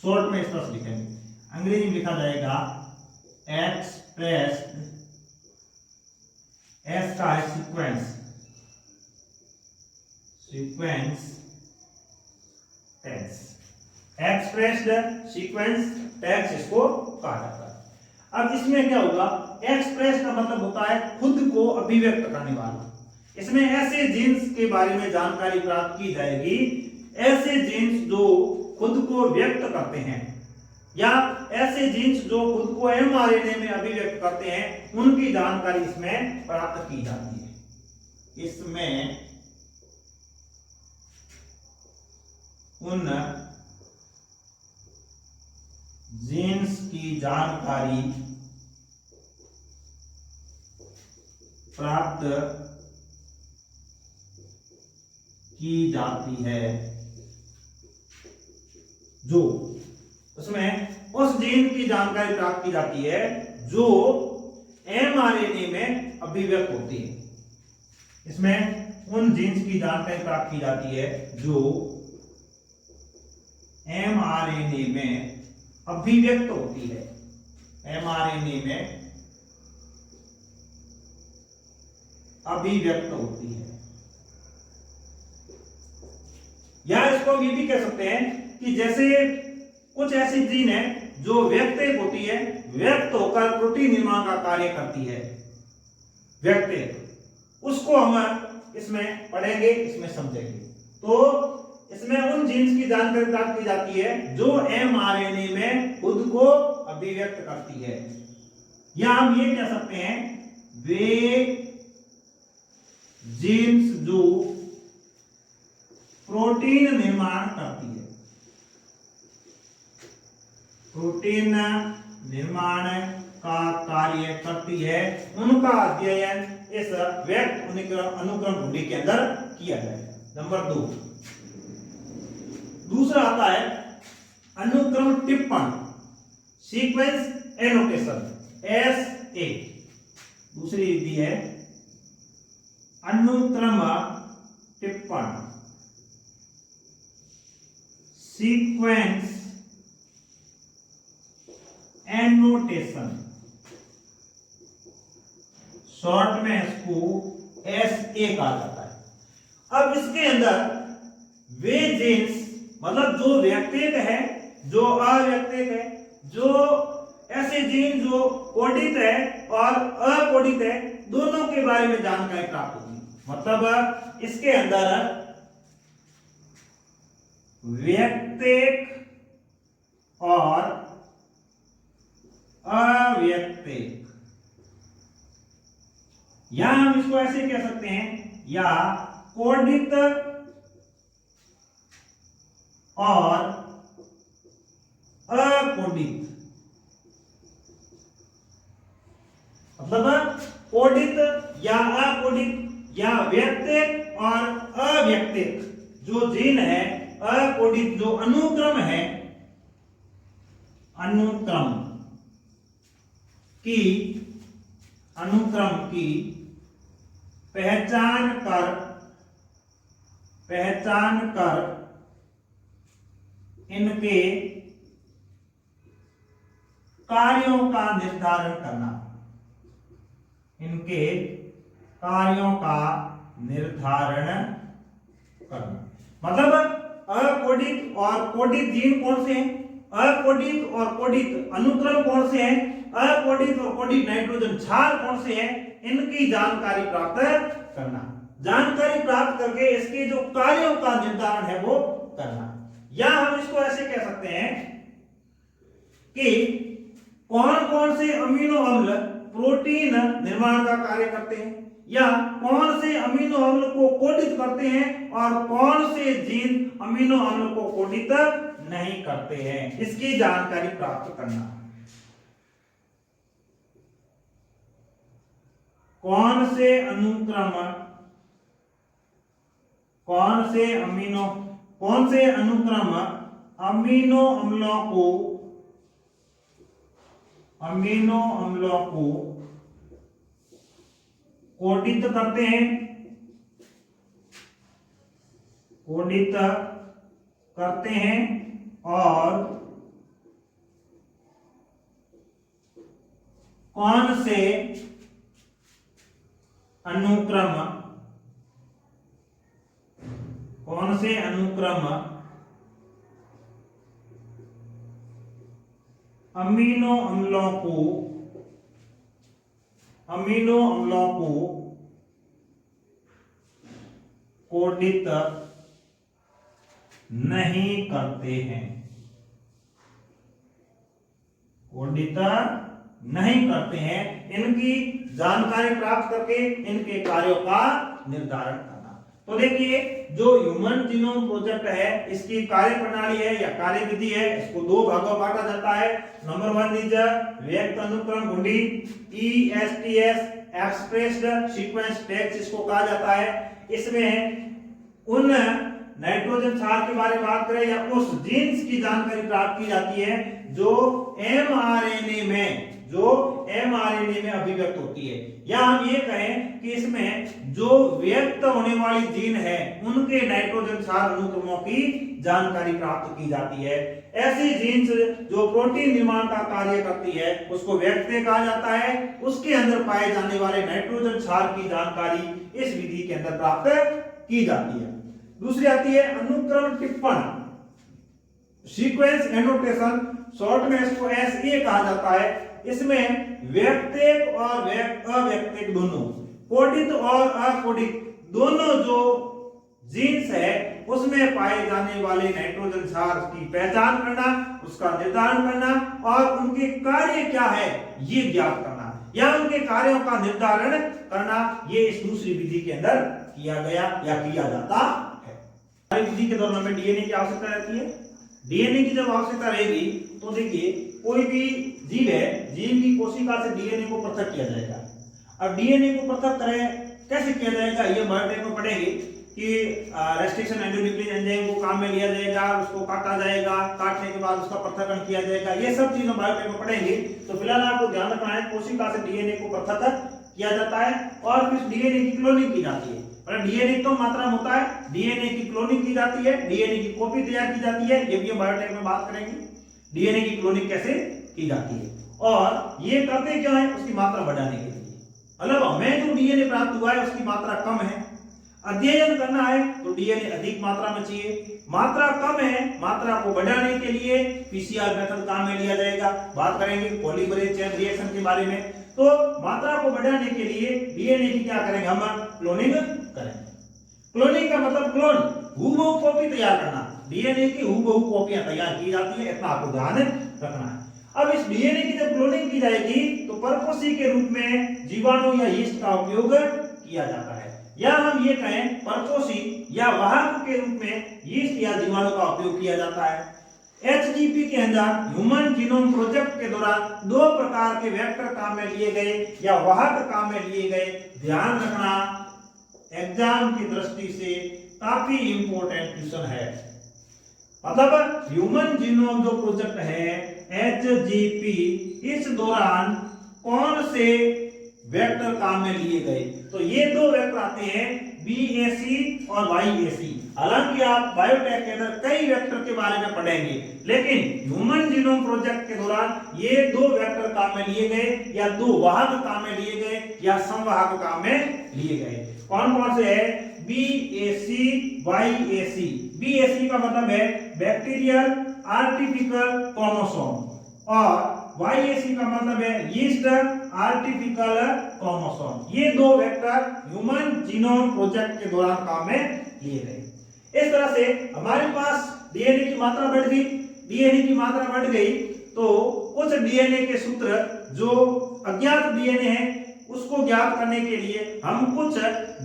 शॉर्ट में इस तरह से लिखेंगे, अंग्रेजी में लिखा जाएगा एक्सप्रेस्ड, एस का है sequence, sequence tags, expressed sequence tags इसको कहा जाता है। अब इसमें क्या होगा, एक्सप्रेस का मतलब होता है खुद को अभिव्यक्त करने वाला। इसमें ऐसे जीन्स के बारे में जानकारी प्राप्त की जाएगी, ऐसे जीन्स जो खुद को व्यक्त करते हैं या ऐसे जीन्स जो खुद को एमआरएनए में अभिव्यक्त करते हैं, उनकी जानकारी इसमें प्राप्त की जाती है। इसमें उन जीन्स की जानकारी प्राप्त की जाती है जो उसमें उस जीन की जानकारी प्राप्त की जाती है जो एमआरएनए में अभिव्यक्त होती है। इसमें उन जीन्स की जानकारी प्राप्त की जाती है जो एमआरएनए में अभिव्यक्त होती है। एमआरएनए में अभिव्यक्त होती है। या इसको हम ये भी कह सकते हैं कि जैसे कुछ ऐसी जीन है जो व्यक्तिक होती है, व्यक्त होकर प्रोटीन निर्माण का कार्य करती है, व्यक्तिक, उसको हम इसमें पढ़ेंगे, इसमें समझेंगे। तो इसमें उन जीन्स की जानकारी प्राप्त की जाती है जो एमआरएनए में खुद को अभिव्यक्त करती है, या हम ये कह सकते हैं वे जीन्स जो प्रोटीन निर्माण करती है, प्रोटीन निर्माण का कार्य करती है, उनका अध्ययन इस व्यक्त अनुक्रम घुंडी के अंदर किया जाए। नंबर 2, दूसरा आता है अनुक्रम टिप्पण, सीक्वेंस एनोटेशन, SA। दूसरी विधि है अनुक्रम टिप्पण, सीक्वेंस एनोटेशन, शॉर्ट में इसको SA कहा जाता है। अब इसके अंदर वे जीन्स, मतलब जो व्यक्तिक है, जो अव्यक्तिक है, जो ऐसे जीन जो कोडित है और अकोडित है, दोनों के बारे में जानकारी प्राप्त होगी। मतलब इसके अंदर व्यक्तिक और अव्यक्तिक, या हम इसको ऐसे कह सकते हैं, या कोडित और अकोडित, मतलब कोडित या अकोडित या व्यक्तिक और अव्यक्तिक जो जीन है, अकोडित जो अनुक्रम है, अनुक्रम की पहचान कर इनके कार्यों का निर्धारण करना, इनके कार्यों का निर्धारण करना। मतलब अकोडित और कोडित जीन कौन से हैं, अकोडित और कोडित अनुक्रम कौन से हैं, अकोडित और कोडित नाइट्रोजन क्षार कौन से हैं, इनकी जानकारी प्राप्त करना। जानकारी प्राप्त करके इसके जो कार्यों का निर्धारण है वो करना। या हम इसको ऐसे कह सकते हैं कि कौन कौन से अमीनो अम्ल प्रोटीन निर्माण का कार्य करते हैं, या कौन से अमीनो अम्ल को कोडित करते हैं और कौन से जीन अमीनो अम्ल को कोडित नहीं करते हैं, इसकी जानकारी प्राप्त करना। कौन से अनुक्रम अमीनो अम्लों को कोडित करते हैं और कौन से अनुक्रम अमीनो अम्लों को कोडित नहीं करते हैं, इनकी जानकारी प्राप्त करके इनके कार्यों का निर्धारण करना। तो देखिए, जो ह्यूमन जीनोम प्रोजेक्ट है, इसकी कार्य प्रणाली है या कार्य विधि है, इसको 2 भागों में बांटा जाता है। नंबर 1 इज व्यक्त अनुक्रम घुंडी, ESTS एक्सप्रेस्ड सीक्वेंस टेक्स्ट इसको कहा जाता है। इसमें उन नाइट्रोजन क्षार के बारे में बात करें या उस जीन्स की जानकारी प्राप्त की जाती है जो mRNA में अभिव्यक्त होती है। या हम ये कहें कि इसमें जो व्यक्त होने वाली जीन है उनके नाइट्रोजन क्षार अनुक्रमों की जानकारी प्राप्त की जाती है। ऐसी जीन्स जो प्रोटीन निर्माण का कार्य करती है उसको व्यक्ति कहा जाता है। उसके अंदर पाए जाने वाले नाइट्रोजन क्षार की जानकारी इस विधि के अंदर प्राप्त की जाती है। दूसरी आती है अनुक्रम टिप्पण, सीक्वेंस एनोटेशन, शॉर्ट में इसको एसए कहा जाता है। इसमें व्यक्तिक और अव्यक्तिक दोनों, कोडित और अकोडित दोनों जो जीन्स है उसमें पाए जाने वाले नाइट्रोजन क्षार की पहचान करना, उसका निर्धारण करना और उनके कार्य क्या है ये ज्ञात करना या उनके कार्यों का निर्धारण करना, ये इस दूसरी विधि के अंदर किया गया या किया जाता है। हमारी विधि के दौरान हमें डीएनए की आवश्यकता रहती है। डीएनए की जब आवश्यकता रहेगी तो देखिए कोई भी जीव है, जीव की कोशिका से डीएनए को पृथक किया जाएगा। अब डीएनए को पृथक करें कैसे किया जाएगा ये बायोटेक में पढ़ेंगे कि रेस्ट्रिक्शन एंडोन्यूक्लियस एंजाइम को काम में लिया जाएगा, उसको काटा जाएगा, काटने के बाद उसका पृथक्करण किया जाएगा, ये सब चीजें बायोटेक में पढ़ेंगे। तो फिलहाल आपको ध्यान रखना है कोशिका से डीएनए को पृथक किया जाता है और फिर डीएनए की क्लोनिंग की जाती है। डीएनए तो मात्रा में होता है, डीएनए की क्लोनिंग की जाती है, डीएनए की कॉपी तैयार की जाती है, ये भी हम बायोटेक में बात करेंगे डीएनए की क्लोनिंग कैसे की जाती है। और ये करते क्या है उसकी मात्रा बढ़ाने के लिए, मतलब हमें जो डीएनए प्राप्त हुआ है उसकी मात्रा कम है, अध्ययन करना है तो डीएनए अधिक मात्रा में चाहिए, मात्रा कम है, मात्रा को बढ़ाने के लिए पीसीआर मेथड काम में लिया जाएगा। बात करेंगे पॉलीमरेज चेन रिएक्शन के बारे में। तो मात्रा को बढ़ाने के लिए डीएनए की क्या करेंगे हम क्लोनिंग करेंगे। क्लोनिंग का मतलब क्लोन हूबहू कॉपी तैयार करना, डीएनए की हूबहू कॉपियां तैयार की जाती है, इतना आपको ध्यान रखना है। अब इस डीएनए की जब क्लोनिंग की जाएगी तो परपोषी के रूप में जीवाणु या यीस्ट का उपयोग किया जाता है, या हम ये कहें परपोषी या वाहक के रूप में यीस्ट या जीवाणु का उपयोग किया जाता है। एचजीपी के अंदर ह्यूमन जीनोम प्रोजेक्ट के दौरान दो प्रकार के वेक्टर काम में लिए गए या वाहक काम में लिए गए। ध्यान रखना एग्जाम की दृष्टि से काफी इंपॉर्टेंट क्वेश्चन है। मतलब ह्यूमन जीनोम जो प्रोजेक्ट है एचजीपी, इस दौरान कौन से वेक्टर काम में लिए गए? तो ये दो वेक्टर आते हैं बीएसी और वाईएसी। हालांकि आप बायोटेक के अंदर कई वेक्टर के बारे में पढ़ेंगे, लेकिन ह्यूमन जीनोम प्रोजेक्ट के दौरान ये दो वेक्टर काम में लिए गए या दो वाहक काम में लिए गए या संवाहक काम में लिए गए। कौन कौन से है? BAC, YAC. बीएसी का मतलब है बैक्टीरियल आर्टिफिशियल क्रोमोसोम और वाईएसी का मतलब है यीस्ट आर्टिफिशियल क्रोमोसोम। ये दो वेक्टर ह्यूमन जीनोम प्रोजेक्ट के दौरान काम में लिए गए। इस तरह से हमारे पास डीएनए की मात्रा बढ़ गई। डीएनए की मात्रा बढ़ गई तो कुछ डीएनए के सूत्र जो अज्ञात डीएनए है उसको ज्ञात करने के लिए हम कुछ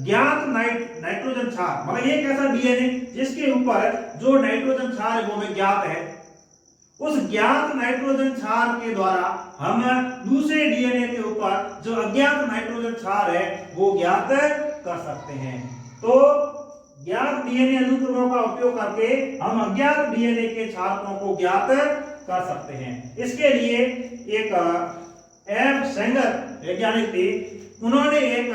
ज्ञात नाइट्रोजन क्षार, मतलब एक ऐसा डीएनए जिसके ऊपर जो नाइट्रोजन क्षार है वो हमें ज्ञात है, उस ज्ञात नाइट्रोजन क्षार के द्वारा हम दूसरे डीएनए के ऊपर जो अज्ञात नाइट्रोजन क्षार है वो ज्ञात कर सकते हैं। तो ज्ञात डीएनए अनुक्रमों का उपयोग करके हम अज्ञात डीएनए के क्षारकों को ज्ञात कर सकते हैं। इसके लिए एक एफ सेंगर वैज्ञानिक थे, उन्होंने एक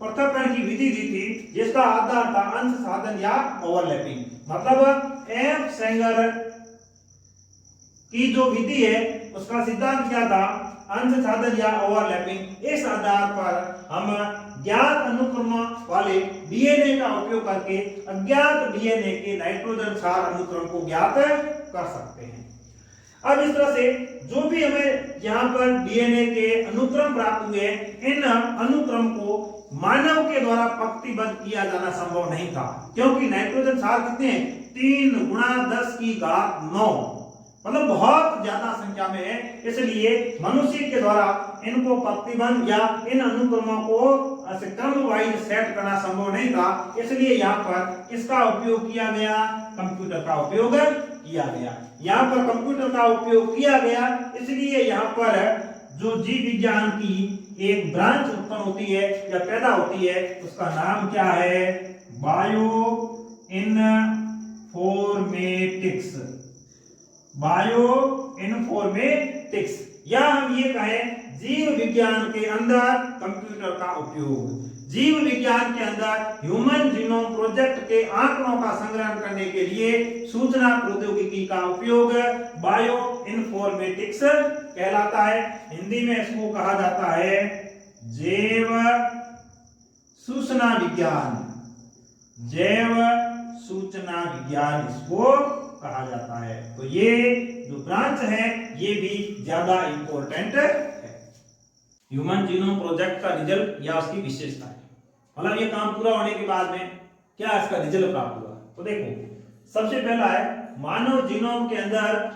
पृथक्करण की विधि दी थी जिसका आधार था अंश साधन या ओवरलैपिंग। मतलब एफ सेंगर की जो विधि है उसका सिद्धांत क्या था? अंश साधन या ओवरलैपिंग। इस आधार पर हम ज्ञात अनुक्रम वाले डीएनए का उपयोग करके अज्ञात डीएनए के नाइट्रोजन क्षार अनुक्रम को ज्ञात कर सकते हैं। अब इस तरह से जो भी हमें यहाँ पर डीएनए के अनुक्रम प्राप्त हुए, इन अनुक्रम को मानव के द्वारा पंक्तिबद्ध किया जाना संभव नहीं था, क्योंकि नाइट्रोजन क्षार कितने हैं? 3 × 10⁹, मतलब बहुत ज्यादा संख्या में है। इसलिए मनुष्य के द्वारा इनको पंक्तिबद्ध या इन अनुक्रमों को क्रम वाइज सेट करना संभव नहीं था। इसलिए यहाँ पर किसका उपयोग किया गया? कंप्यूटर का उपयोग किया गया। यहाँ पर कंप्यूटर का उपयोग किया गया, इसलिए यहाँ पर जो जीव विज्ञान की एक ब्रांच उत्पन्न होती है या पैदा होती है उसका नाम क्या है? Bio informatics. बायो इन्फॉर्मेटिक्स या हम ये कहें जीव विज्ञान के अंदर कंप्यूटर का उपयोग। जीव विज्ञान के अंदर ह्यूमन जीनोम प्रोजेक्ट के आंकड़ों का संग्रहण करने के लिए सूचना प्रौद्योगिकी का उपयोग बायो इन्फॉर्मेटिक्स कहलाता है। हिंदी में इसको कहा जाता है जैव सूचना विज्ञान। जैव सूचना विज्ञान इसको कहा जाता है। तो ये जो ब्रांच है ये भी ज्यादा इंपॉर्टेंट है। ह्यूमन जीनोम प्रोजेक्ट का रिजल्ट या उसकी विशेषता है, मतलब ये काम पूरा होने के बाद में क्या इसका रिजल्ट प्राप्त हुआ। तो देखो सबसे पहला है मानव जीनोम के अंदर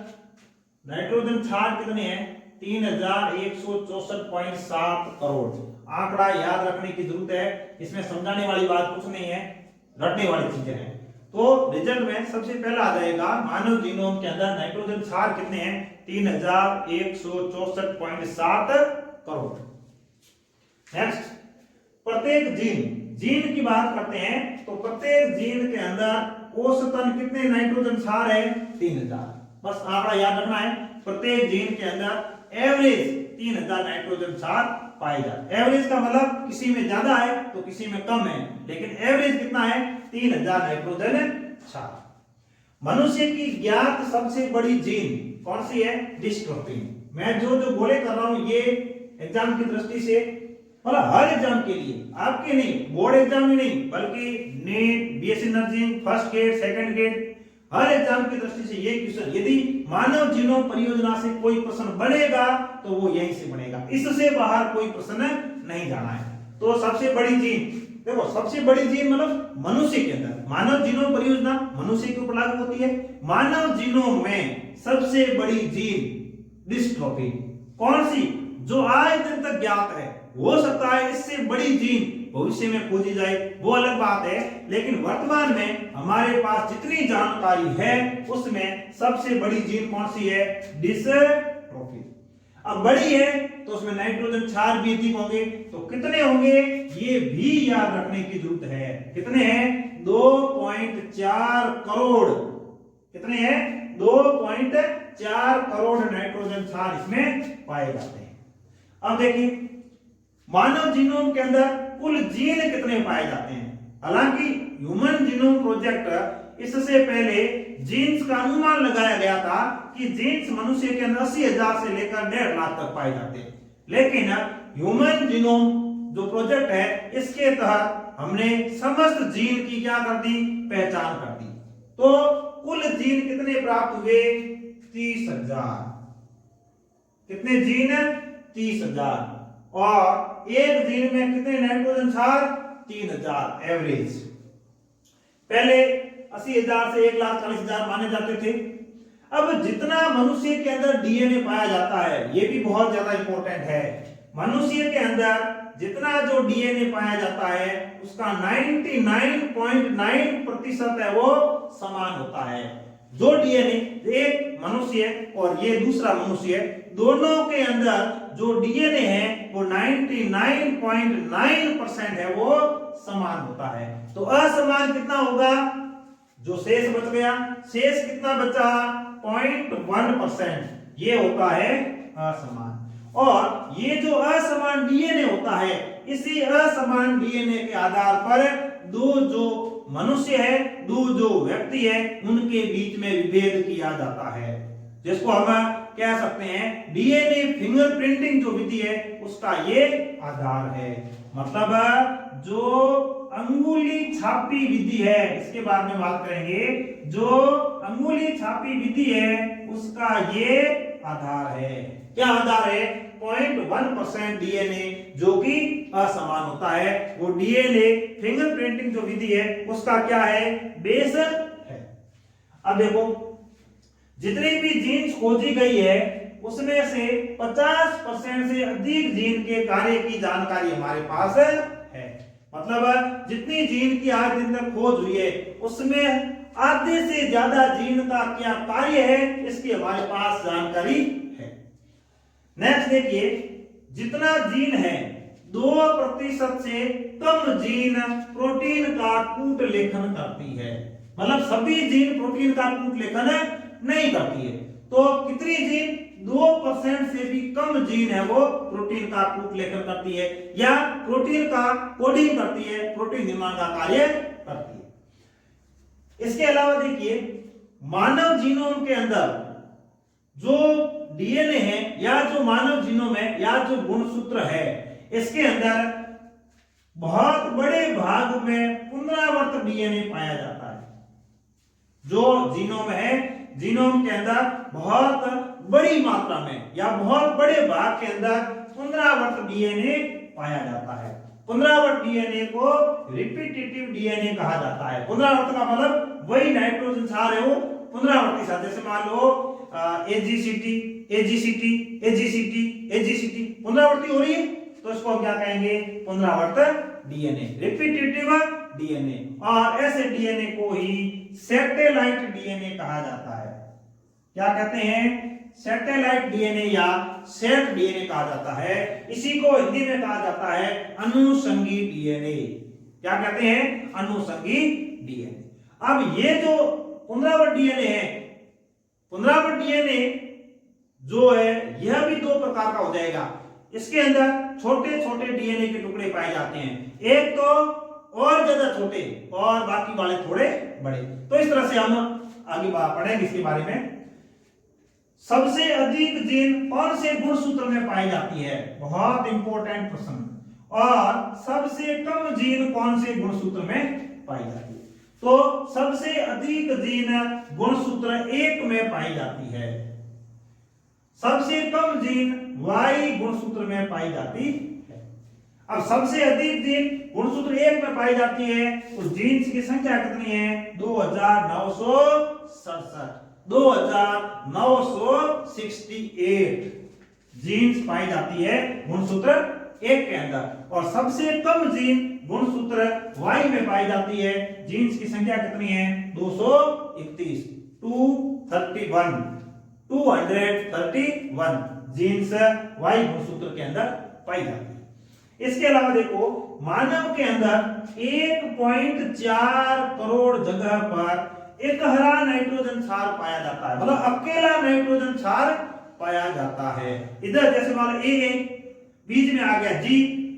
नाइट्रोजन क्षार कितने हैं 3164.7 करोड़। आंकड़ा याद रखने की जरूरत है, इसमें समझाने वाली बात कुछ नहीं है, रटने वाली चीजें हैं। तो रिजल्ट में सबसे पहला आ जाएगा मानव जीनोम के अंदर नाइट्रोजन क्षार कितने हैं 3164.7 करोड़। नेक्स्ट प्रत्येक जीन की बात करते हैं तो प्रत्येक जीन के अंदर औसतन कितने नाइट्रोजन क्षार है 3000। बस आंकड़ा याद रखना है, प्रत्येक जीन के अंदर एवरेज 3000 नाइट्रोजन क्षार पाए जाते। एवरेज का मतलब किसी में ज्यादा है तो किसी में कम है, लेकिन एवरेज कितना है 3000 नाइट्रोजन क्षार। मनुष्य की ज्ञात सबसे बड़ी जीन कौन सी है डिस्ट्रोफिन। मैं जो बोले कर रहा हूं ये एग्जाम की दृष्टि से, मतलब हर एग्जाम के लिए, आपके नहीं, बोर्ड एग्जाम में नहीं, बल्कि NEET, BSc nursing, first grade, second grade, हर एग्जाम की दृष्टि से ये क्वेश्चन, यदि मानव जीनोम परियोजना से कोई प्रश्न बनेगा तो वो यहीं से बनेगा, इससे बाहर कोई प्रश्न नहीं जाना है। तो सबसे बड़ी जीन देखो, सबसे बड़ी जीन मतलब मनुष्य के अंदर, मानव जीनोम परियोजना मनुष्य के ऊपर लागू होती है। मानव जीनोम में सबसे बड़ी जीन डिस्ट्रोफिन कौन सी, जो आज दिन तक ज्ञात है। हो सकता है इससे बड़ी जीन भविष्य में खोजी जाए, वो अलग बात है, लेकिन वर्तमान में हमारे पास जितनी जानकारी है उसमें सबसे बड़ी जीन कौन सी है डिस्ट्रोफिन। अब बड़ी है तो उसमें नाइट्रोजन क्षार भी अधिक होंगे, तो कितने होंगे ये भी याद रखने की जरूरत है। कितने हैं 2.4 करोड़। कितने हैं 2.4 करोड़ नाइट्रोजन क्षार इसमें पाए जाते हैं। अब देखिए मानव जीनोम के अंदर कुल जीन कितने पाए जाते हैं। हालांकि ह्यूमन जीनोम प्रोजेक्ट इससे पहले जीन्स का अनुमान लगाया गया था कि जीन्स मनुष्य के अंदर 80,000 से लेकर 1.5 लाख तक पाए जाते हैं, लेकिन ह्यूमन जीनोम जो प्रोजेक्ट है इसके तहत हमने समस्त जीन की क्या कर दी पहचान कर दी। तो कुल जीन कितने प्राप्त हुए 30,000। कितने जीन 30,000, और एक जीन में कितने नाइट्रोजन क्षार 3000 एवरेज। पहले 80,000 से 1,40,000 माने जाते थे। अब जितना मनुष्य के अंदर डीएनए पाया जाता है ये भी बहुत ज्यादा इंपॉर्टेंट है। मनुष्य के अंदर जितना जो डीएनए पाया जाता है उसका 99.9% है वो समान होता है। जो डीएनए एक मनुष्य और ये दूसरा मनुष्य, दोनों के अंदर जो डीएनए है वो 99.9% है वो समान होता है। तो असमान कितना होगा, जो शेष बच गया, शेष कितना बचा 0.1%, ये होता है असमान। और ये जो असमान डीएनए होता है इसी असमान डीएनए के आधार पर दो जो मनुष्य है, दो जो व्यक्ति है, उनके बीच में विभेद किया जाता है, जिसको हम कह सकते हैं डीएनए फिंगरप्रिंटिंग जो विधि है उसका ये आधार है। मतलब जो अंगुली छापी विधि है, इसके बारे में बात करेंगे, जो अंगुली छापी विधि है उसका ये आधार है। क्या आधार है 0.1% डीएनए जो कि असमान होता है, वो डीएनए फिंगरप्रिंटिंग जो विधि है उसका क्या है बेस है। अब देखो जितनी भी जीन्स खोजी गई है उसमें से 50% से अधिक जीन के कार्य की जानकारी हमारे पास है। मतलब जितनी जीन की आज दिन तक खोज हुई है उसमें आधे से ज्यादा जीन का क्या कार्य है इसकी हमारे पास जानकारी है। नेक्स्ट देखिए, जितना जीन है 2% से कम जीन प्रोटीन का कूट लेखन करती है। मतलब सभी जीन प्रोटीन का कूट लेखन नहीं करती है। तो कितनी जीन 2% से भी कम जीन है वो प्रोटीन का आउटपुट लेकर करती है या प्रोटीन का कोडिंग करती है, प्रोटीन निर्माण का कार्य करती है। इसके अलावा देखिए मानव जीनोम के अंदर जो डीएनए है या जो मानव जीनोम है या जो गुणसूत्र है, इसके अंदर बहुत बड़े भाग में पुनरावर्त डीएनए पाया जाता है। जो जीनोम है, जीनोम के अंदर बहुत बड़ी मात्रा में या बहुत बड़े भाग के अंदर पुनरावर्त डीएनए पाया जाता है। पुनरावर्त डीएनए को रिपीटेटिव डीएनए कहा जाता है। पुनरावर्त का मतलब वही नाइट्रोजन क्षार है वो पुनरावर्ती साथ, जैसे मान लो एजीसीटी एजीसीटी एजीसीटी एजीसीटी पुनरावर्ती हो रही है तो इसको हम क्या कहेंगे? पुनरावर्त डीएनए, रिपीटेटिव डीएनए। और ऐसे डीएनए को ही सैटेलाइट डीएनए कहा जाता है। क्या कहते हैं? सैटेलाइट डीएनए या सेट डीएनए कहा जाता है। इसी को हिंदी में कहा जाता है अनुषंगी डीएनए। क्या कहते हैं? अनुषंगी डीएनए। अब ये जो पुनरावर्त डीएनए है, पुनरावर्त डीएनए जो है यह भी दो प्रकार का हो जाएगा। इसके अंदर छोटे छोटे डीएनए के टुकड़े पाए जाते हैं, एक तो और ज्यादा छोटे और बाकी वाले थोड़े बड़े। तो इस तरह से हम आगे पढ़ेंगे इसके बारे में। सबसे अधिक जीन कौन से गुणसूत्र में पाई जाती है? बहुत इंपॉर्टेंट प्रश्न। और सबसे कम जीन कौन से गुणसूत्र में पाई जाती है? तो सबसे अधिक जीन गुणसूत्र 1 में पाई जाती है। सबसे कम जीन वाई गुणसूत्र में पाई जाती है। अब सबसे अधिक जीन गुणसूत्र 1 में पाई जाती है तो जीन्स की संख्या कितनी है? 2967, 2968 जीन्स पाई जाती है गुणसूत्र 1 के अंदर। और सबसे कम जीन गुणसूत्र वाई में पाई जाती है। जीन्स की संख्या कितनी है? 231, 231 जीन्स वाई गुणसूत्र के अंदर पाई जाती है। इसके अलावा देखो मानव के अंदर 1.4 करोड़ जगह पर एकहरा नाइट्रोजन क्षार पाया जाता है, मतलब अकेला नाइट्रोजन क्षार पाया जाता है। इधर जैसे मान लो ए बीच में आ गया जी,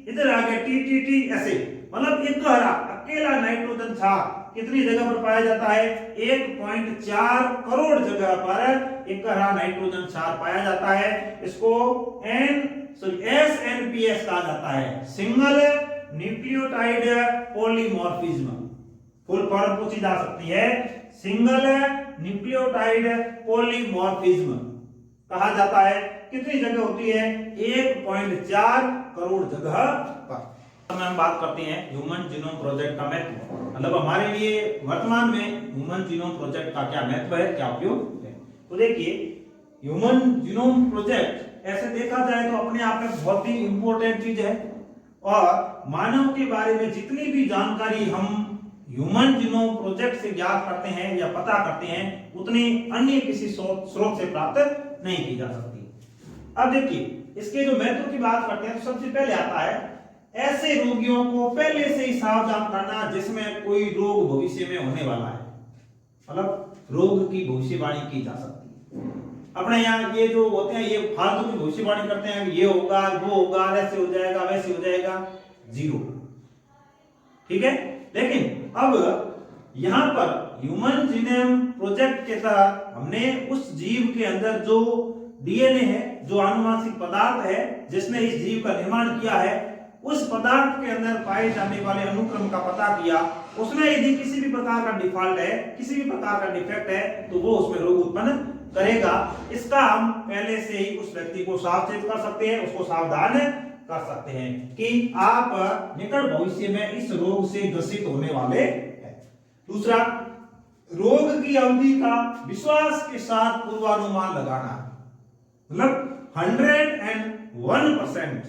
इधर आ गया टी टी टी, ऐसे मतलब एकहरा अकेला नाइट्रोजन क्षार कितनी जगह पर पाया जाता है? 1.4 करोड़ जगह पर एकहरा नाइट्रोजन क्षार पाया जाता है। इसको SNPS कहा जाता है, single nucleotide polymorphism. Full form पूछी जा सकती है, सिंगल न्यूक्लियोटाइड पॉलीमॉर्फिज्म कहा जाता है। कितनी जगह होती है? 1.4 करोड़ जगह पर। हम बात करते हैं ह्यूमन जीनोम प्रोजेक्ट का महत्व, मतलब हमारे लिए वर्तमान में ह्यूमन जीनोम प्रोजेक्ट का क्या महत्व है, क्या उपयोग है। तो देखिए ह्यूमन जीनोम प्रोजेक्ट ऐसे देखा जाए तो अपने आप में बहुत ही इंपॉर्टेंट चीज है। और मानव के बारे में जितनी भी जानकारी हम ह्यूमन जीनोम प्रोजेक्ट से ज्ञात करते हैं या पता करते हैं, उतनी अन्य किसी स्रोत से प्राप्त नहीं की जा सकती। अब देखिए इसके जो महत्व की बात करते हैं तो सबसे पहले आता है ऐसे रोगियों को पहले से ही सावधान करना जिसमें कोई रोग भविष्य में होने वाला है, मतलब रोग की भविष्यवाणी की जा सकती है। अपने यहाँ ये जो होते हैं ये फालतू की भविष्यवाणी करते हैं, ये होगा वो होगा, ऐसे हो जाएगा वैसे हो जाएगा, जीरो। ठीक है, लेकिन अब यहाँ पर ह्यूमन जीनोम प्रोजेक्ट के तहत हमने उस जीव के अंदर जो डीएनए है, जो आनुवंशिक पदार्थ है जिसने इस जीव का निर्माण किया है, उस पदार्थ के अंदर पाए जाने वाले अनुक्रम का पता किया। उसमें यदि किसी भी प्रकार का डिफॉल्ट है, किसी भी प्रकार का डिफेक्ट है, तो वो उसमें रोग उत्पन्न करेगा। इसका हम पहले से ही उस व्यक्ति को सावचेत कर सकते हैं, उसको सावधान कर सकते हैं कि आप निकट भविष्य में इस रोग से ग्रसित होने वाले हैं। दूसरा, रोग की अवधि का विश्वास के साथ पूर्वानुमान लगाना, मतलब 101%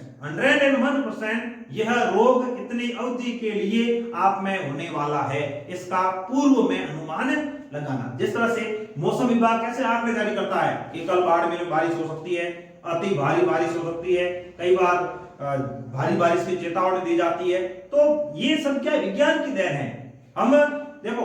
यह रोग इतनी अवधि के लिए आप में होने वाला है, इसका पूर्व में अनुमान लगाना। जिस तरह से मौसम विभाग कैसे आंकड़े जारी करता है कि कल बाढ़ में बारिश हो सकती है, अति भारी बारिश हो सकती है, कई बार भारी बारिश की चेतावनी दी जाती है, तो ये सब क्या विज्ञान की देन है। हम देखो,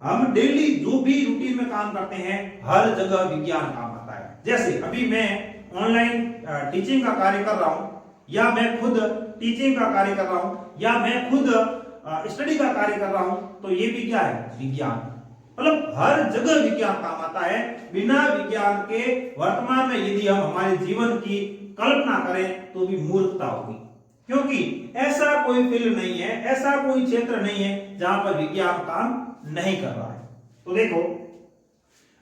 हम डेली जो भी रूटीन में काम करते हैं, हर जगह विज्ञान काम आता है। जैसे अभी मैं ऑनलाइन टीचिंग का कार्य कर रहा हूं, या मैं खुद टीचिंग का कार्य कर रहा हूं, या मैं खुद स्टडी का कार्य कर रहा हूं, तो ये भी क्या है? विज्ञान। मतलब हर जगह विज्ञान काम आता है। बिना विज्ञान के वर्तमान में यदि हम हमारे जीवन की कल्पना करें तो भी मूर्खता होगी, क्योंकि ऐसा कोई फील्ड नहीं है, ऐसा कोई क्षेत्र नहीं है जहां पर विज्ञान काम नहीं कर रहा है। तो देखो,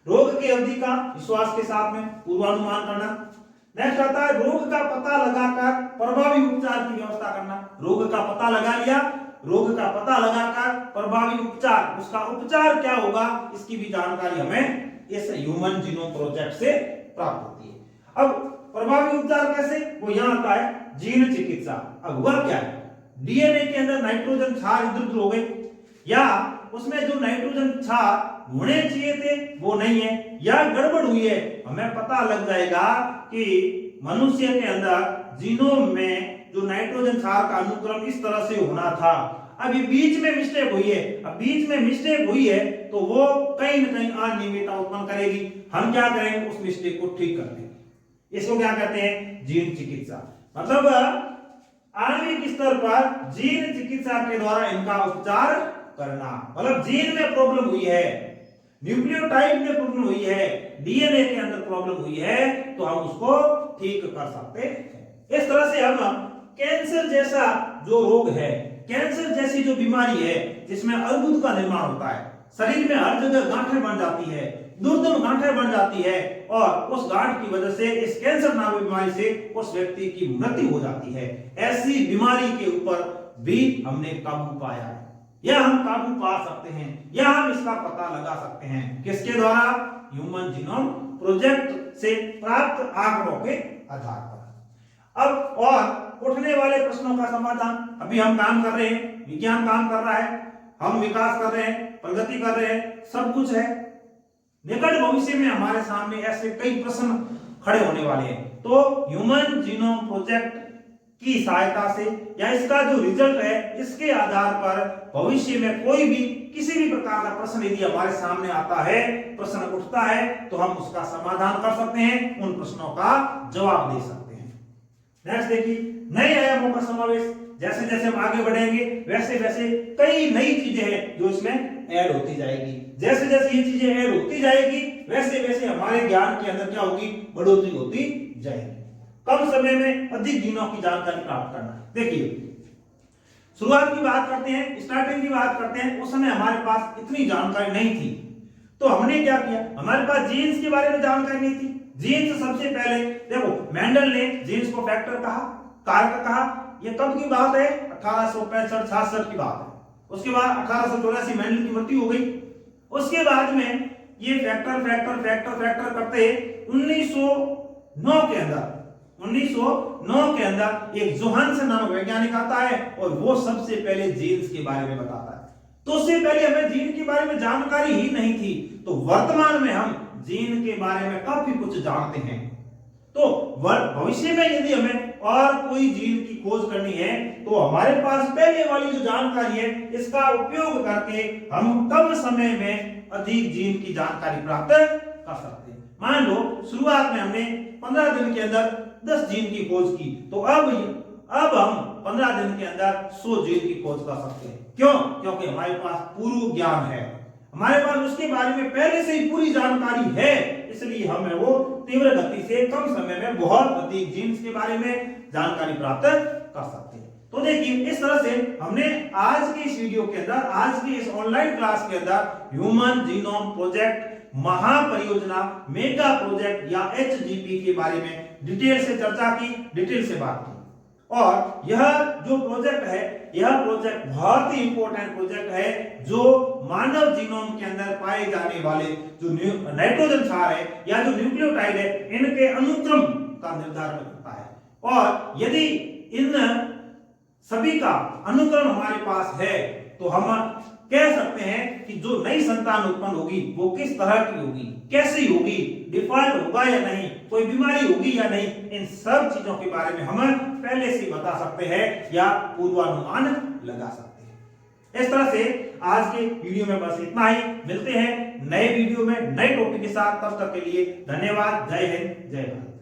रोग की अवधि का विश्वास के साथ में पूर्वानुमान करना। नेक्स्ट आता है रोग का पता लगाकर प्रभावी उपचार की व्यवस्था करना। रोग का पता लगा लिया, रोग का पता लगाकर प्रभावी उपचार, उसका उपचार क्या होगा इसकी भी जानकारी हमें इस ह्यूमन जीनोम प्रोजेक्ट से प्राप्त होती है। अब प्रभावी उपचार कैसे? वो यहां आता है जीन चिकित्सा। अब हुआ क्या है? डीएनए के अंदर नाइट्रोजन क्षार इधर उधर हो गए, या उसमें जो नाइट्रोजन क्षार होने चाहिए थे वो नहीं है, या गड़बड़ हुई है। हमें पता लग जाएगा कि मनुष्य के अंदर जीनोम में जो नाइट्रोजन क्षार का अनुक्रम इस तरह से होना था, अभी बीच में मिस्टेक हुई है। अब बीच में मिस्टेक हुई है तो वो कहीं ना कहीं अनियमितता उत्पन्न करेगी। हम क्या करेंगे? उस मिस्टेक को ठीक कर देंगे। इसको क्या कहते हैं? जीन चिकित्सा। मतलब आणविक स्तर पर जीन चिकित्सा के द्वारा इनका उपचार करना। मतलब जीन में प्रॉब्लम हुई है, न्यूक्लियोटाइड में प्रॉब्लम हुई है, डीएनए के अंदर प्रॉब्लम हुई है, तो हम उसको ठीक कर सकते हैं। इस तरह से हम कैंसर जैसा जो रोग है, कैंसर जैसी जो बीमारी है जिसमें अर्बुद का निर्माण होता है, शरीर में हर जगह गांठें बन जाती है, दुर्दम गांठें बन जाती है, और उस गांठ की वजह से, इस कैंसर नामक बीमारी से उस व्यक्ति की मृत्यु हो जाती है। ऐसी बीमारी के ऊपर भी हमने काबू पाया है, या हम काबू पा सकते हैं, या हम इसका पता लगा सकते हैं। किसके द्वारा? ह्यूमन जीनोम प्रोजेक्ट से प्राप्त आंकड़ों के आधार पर। अब और उठने वाले प्रश्नों का समाधान, अभी हम काम कर रहे हैं, विज्ञान काम कर रहा है, हम विकास कर रहे हैं, प्रगति कर रहे हैं, सब कुछ है। निकट भविष्य में हमारे सामने ऐसे कई प्रश्न खड़े होने वाले हैं, तो ह्यूमन जीनोम प्रोजेक्ट की सहायता से, या इसका जो रिजल्ट है इसके आधार पर भविष्य में कोई भी किसी भी प्रकार का प्रश्न यदि हमारे सामने आता है, प्रश्न उठता है, तो हम उसका समाधान कर सकते हैं, उन प्रश्नों का जवाब दे सकते हैं। नेक्स्ट देखिए, नए आयामों का समावेश। जैसे जैसे हम आगे बढ़ेंगे वैसे वैसे कई नई चीजें हैं जो इसमें ऐड होती जाएगी। जैसे जैसे ये चीजें ऐड होती जाएगी वैसे वैसे हमारे ज्ञान के अंदर क्या होगी? बढ़ोतरी होती जाएगी। कम समय में अधिक जीनों की जानकारी प्राप्त करना। देखिए, शुरुआत की बात करते हैं, स्टार्टिंग की बात करते हैं। उस समय हमारे पास इतनी जानकारी नहीं थी, तो हमने क्या किया? हमारे पास जीन्स के बारे में जानकारी नहीं थी। जीन्स सबसे पहले देखो, मेंडल ने जीन्स को फैक्टर कहा, कारक कहा। ये कब की बात है? 1865-66 की बात है। उसके बाद 1884 मेंडल की मृत्यु हो गई। उसके बाद में ये फैक्टर फैक्टर फैक्टर फैक्टर करते 1909 के अंदर एक जोहानसन नामक वैज्ञानिक आता है, और वो सबसे पहले जीन्स के बारे में बताता है। तो उससे पहले हमें जीन के बारे में जानकारी ही नहीं थी, तो वर्तमान में हम जीन के बारे में काफी कुछ जानते हैं। तो भविष्य में यदि हमें और कोई जीन की खोज करनी है, तो हमारे पास पहले वाली जो जानकारी है इसका उपयोग करके हम कम समय में अधिक जीन की जानकारी प्राप्त कर सकते हैं। मान लो शुरुआत में हमने 15 दिन के अंदर 10 जीन की खोज की, तो अब हम 15 दिन के अंदर 100 जीन की खोज कर सकते हैं। क्यों? क्योंकि हमारे पास पूर्व ज्ञान है, हमारे पास उसके बारे में पहले से ही पूरी जानकारी है, इसलिए हमें वो तीव्र गति से कम समय में बहुत अधिक जीन्स के बारे में जानकारी प्राप्त कर सकते हैं। तो देखिए, इस तरह से हमने आज के इस वीडियो के अंदर, आज की इस ऑनलाइन क्लास के अंदर ह्यूमन जीनोम प्रोजेक्ट महापरियोजना, मेगा प्रोजेक्ट या HGP के बारे में डिटेल से चर्चा की, डिटेल से बात की। और यह जो प्रोजेक्ट है, यह प्रोजेक्ट बहुत ही इंपॉर्टेंट प्रोजेक्ट है, जो मानव जीनोम के अंदर पाए जाने वाले जो नाइट्रोजन क्षार है या जो न्यूक्लियोटाइड है, इनके अनुक्रम का निर्धारण करता है। और यदि इन सभी का अनुक्रम हमारे पास है, तो हम कह सकते हैं कि जो नई संतान उत्पन्न होगी वो किस तरह की होगी, कैसी होगी, डिफॉल्ट होगा या नहीं, कोई बीमारी होगी या नहीं, इन सब चीजों के बारे में हम पहले से बता सकते हैं या पूर्वानुमान लगा सकते हैं। इस तरह से आज के वीडियो में बस इतना ही। मिलते हैं नए वीडियो में नए टॉपिक के साथ। तब तक के लिए धन्यवाद। जय हिंद, जय भारत।